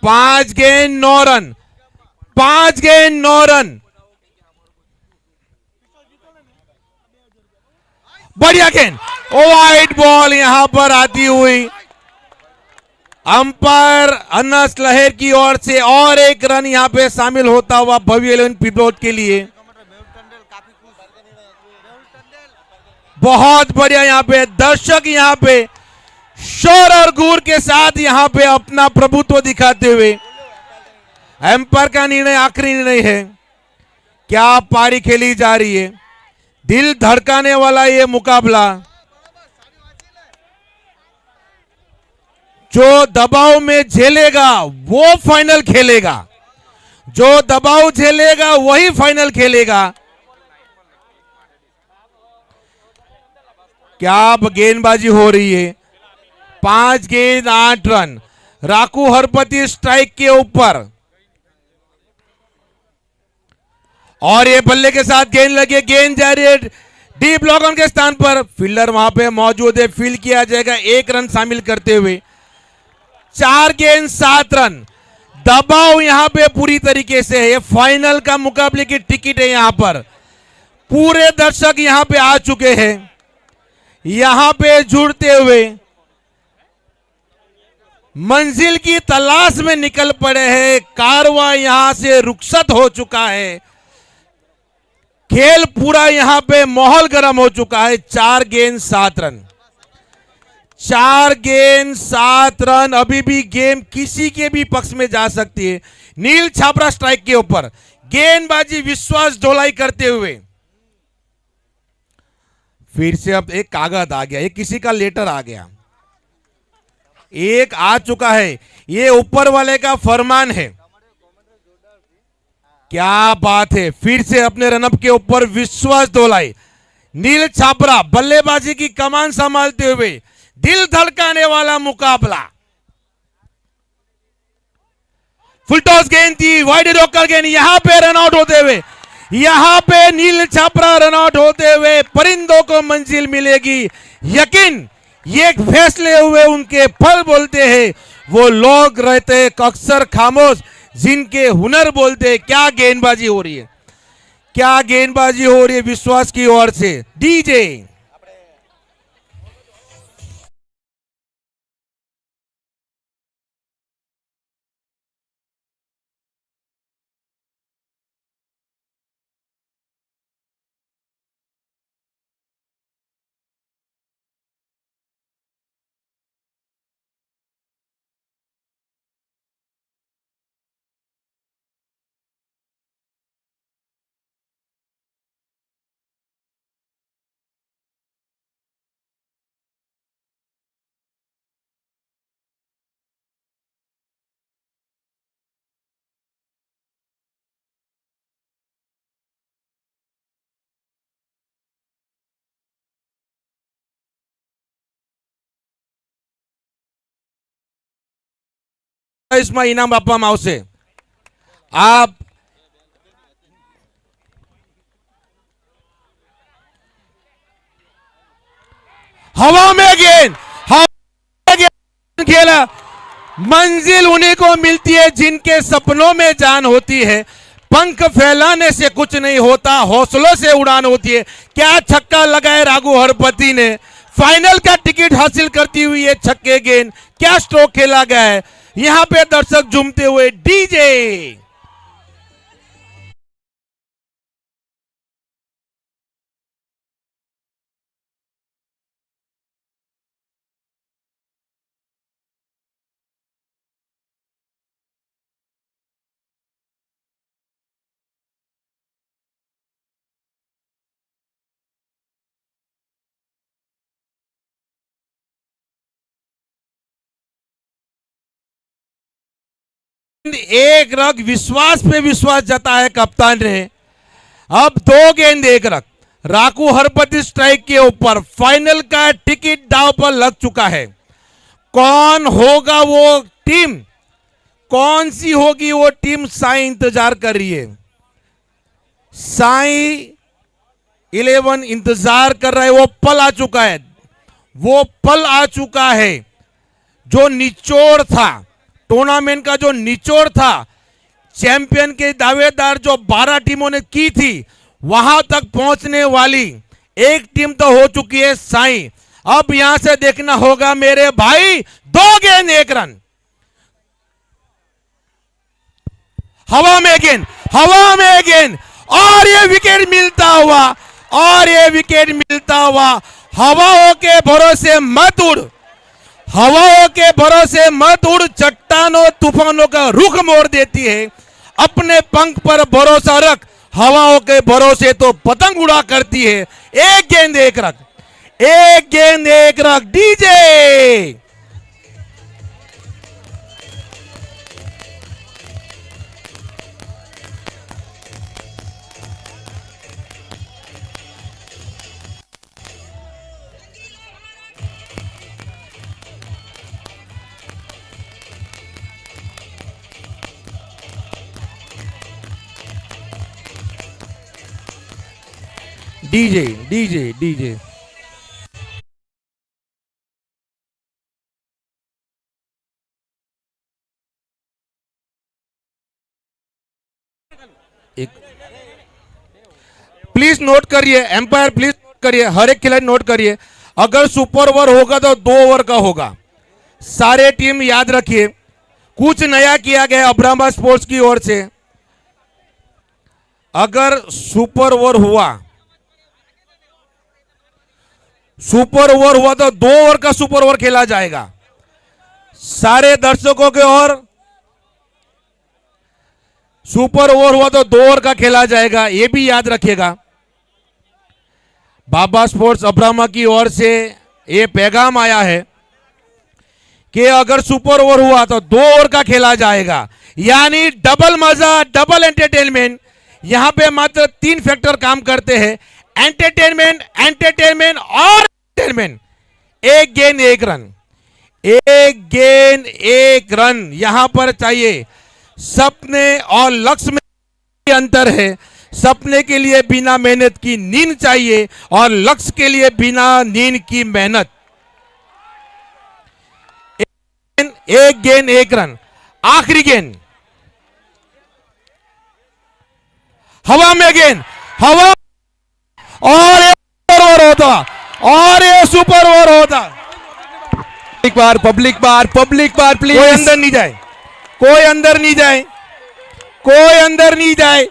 5 गेंद 9 रन, 5 गेंद 9 रन। बढ़िया गेंद, वाइड बॉल यहां पर आती हुई अंपायर अनस लहर की ओर से और एक रन यहां पे शामिल होता हुआ भव्य 11 पिपलोद के लिए। बहुत बढ़िया, यहां पे दर्शक यहां पे शोर और गूर के साथ यहां पे अपना प्रभुत्व दिखाते हुए, एम्पायर का निर्णय आखिरी निर्णय है। क्या पारी खेली जा रही है, दिल धड़काने वाला ये मुकाबला। जो दबाव में झेलेगा वो फाइनल खेलेगा, जो दबाव झेलेगा वही फाइनल खेलेगा। क्या गेंदबाजी हो रही है? 5 गेंद 8 रन। राकू हरपति स्ट्राइक के ऊपर और ये बल्ले के साथ गेंद लगे, गेंद जा रही है डी ब्लॉक ऑन के स्थान पर। फील्डर वहां पे मौजूद है, फील्ड किया जाएगा 1 रन शामिल करते हुए। 4 गेंद 7 रन। दबाव यहां पे पूरी तरीके से है, ये फाइनल का मुकाबले की टिकट है। यहां पर पूरे दर्शक यहां पे आ चुके हैं, यहां पे जुड़ते हुए मंजिल की तलाश में निकल पड़े हैं। कारवां यहां से रुखसत हो चुका है, खेल पूरा यहां पे माहौल गर्म हो चुका है। 4 गेंद 7 रन, 4 गेंद 7 रन। अभी भी गेम किसी के भी पक्ष में जा सकती है। नील छाबरा स्ट्राइक के ऊपर गेंदबाजी विश्वास ढोलाई करते हुए फिर से अब एक कागज आ गया, एक किसी का लेटर आ गया, एक आ चुका है। ये ऊपर वाले का फरमान है। क्या बात है, फिर से अपने रनअप के ऊपर विश्वास दोलाई। नील छाबरा बल्लेबाजी की कमान संभालते हुए, दिल धड़काने वाला मुकाबला। फुल टॉस गेंद थी, वाइड रोकर गेंद, यहां पे रन आउट होते हुए, यहां पे नील छाबरा रन आउट होते हुए परिंदों को मंजिल मिलेगी। यकीन ये फैसले हुए उनके फल बोलते हैं। वो लोग रहते हैं अक्सर खामोश जिनके हुनर बोलते। क्या गेंदबाजी हो रही है, क्या गेंदबाजी हो रही है विश्वास की ओर से। डीजे इसमें इनाम આપવામાં આવશે। आप हवा में गेंद खेला। मंजिल उन्हीं को मिलती है जिनके सपनों में जान होती है। पंख फैलाने से कुछ नहीं होता, हौसलों से उड़ान होती है। क्या छक्का लगाए राघु हरपति ने, फाइनल का टिकट हासिल करती हुई ये छक्के गेंद। क्या स्ट्रोक खेला गया है, यहां पे दर्शक झूमते हुए। डीजे एक रग विश्वास पे विश्वास जता है कप्तान ने। अब 2 गेंद 1 रग। राकू हरपति स्ट्राइक के ऊपर फाइनल का टिकट दांव पर लग चुका है। कौन होगा वो टीम, कौन सी होगी वो टीम, साई इंतजार कर रही है। साई 11 इंतजार कर रहा है। वो पल आ चुका है, वो पल आ चुका है जो निचोड़ था टूर्नामेंट का, जो निचोड़ था चैंपियन के दावेदार जो 12 टीमों ने की थी, वहां तक पहुंचने वाली एक टीम तो हो चुकी है साई। अब यहां से देखना होगा मेरे भाई, 2 गेंद 1 रन, हवा में गेंद, हवा में गेंद, और ये विकेट मिलता हुआ, और ये विकेट मिलता हुआ। हवाओं के भरोसे मत उड़, हवाओं के भरोसे मत उड़, चट्टानों तूफानों का रुख मोड़ देती है। अपने पंख पर भरोसा रख, हवाओं के भरोसे तो पतंग उड़ा करती है। 1 गेंद 1 रन, 1 गेंद 1 run. DJ DJ DJ DJ एक प्लीज नोट करिए, एम्पायर प्लीज नोट करिए, हर एक खिलाड़ी नोट करिए। अगर सुपर ओवर होगा तो 2 ओवर का होगा। सारे टीम याद रखिए, कुछ नया किया गया अब्रामा स्पोर्ट्स की ओर से। अगर सुपर ओवर हुआ, सुपर ओवर हुआ तो 2 ओवर का सुपर ओवर खेला जाएगा। सारे दर्शकों के ओर, सुपर ओवर हुआ तो 2 ओवर का खेला जाएगा, यह भी याद रखिएगा। बाबा स्पोर्ट्स अब्रामा की ओर से यह पैगाम आया है कि अगर सुपर ओवर हुआ तो 2 ओवर का खेला जाएगा, यानी डबल मजा, डबल एंटरटेनमेंट। यहां पे मात्र 3 फैक्टर काम करते हैं, एंटरटेनमेंट, एंटरटेनमेंट और एंटरटेनमेंट। 1 गेंद 1 रन, 1 गेंद 1 रन यहां पर चाहिए। सपने और लक्ष्य में अंतर है। सपने के लिए बिना मेहनत की नींद चाहिए, और लक्ष्य के लिए बिना नींद की मेहनत। 1 गेंद 1 रन, आखिरी गेंद, हवा में गेंद, हवा, और ये सुपर ओवर होता, और ये सुपर ओवर होता। Public bar please. कोई अंदर नहीं जाए, कोई अंदर नहीं जाए, कोई अंदर नहीं जाए,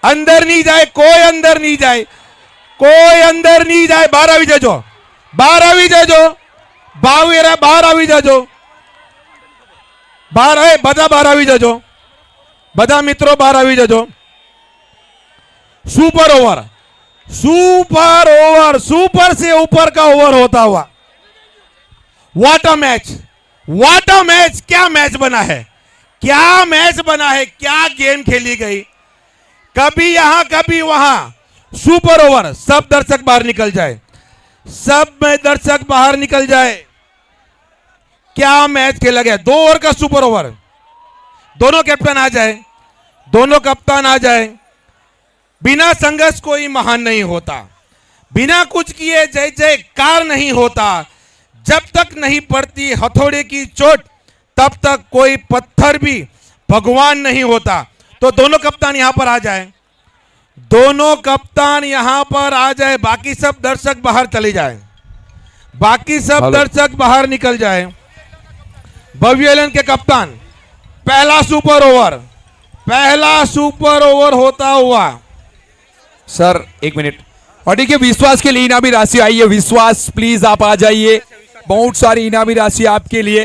अंदर नहीं जाए, कोई अंदर नहीं जाए, कोई अंदर नहीं जाए। 12 આવી જજો, 12 આવી જજો, 22 12 આવી જજો, 12 બધા 12 આવી જજો, બધા મિત્રો 12 આવી જજો। Super over, super over, super से ऊपर का ओवर होता हुआ। What a match, what a match, क्या मैच बना है, क्या मैच बना है, क्या गेम खेली गई। कभी यहां कभी वहां, सुपर ओवर। सब दर्शक बाहर निकल जाए, सब में दर्शक बाहर निकल जाए। क्या मैच खेला गया, 2 ओवर का सुपर ओवर। दोनों कैप्टन आ जाए, दोनों कप्तान आ जाए। बिना संघर्ष कोई महान नहीं होता, बिना कुछ किए जय जयकार नहीं होता। जब तक नहीं पड़ती हथौड़े की चोट, तब तक कोई पत्थर भी भगवान नहीं होता। तो दोनों कप्तान यहां पर आ जाए, दोनों कप्तान यहां पर आ जाए। बाकी सब दर्शक बाहर चले जाए, बाकी सब दर्शक बाहर निकल जाए। भव्य एलन के कप्तान, पहला सुपर ओवर, पहला सुपर ओवर होता हुआ। सर 1 मिनट, और देखिए विश्वास के लिए इनामी राशि आई है। विश्वास प्लीज आप आ जाइए, बहुत सारी इनामी राशि आपके लिए।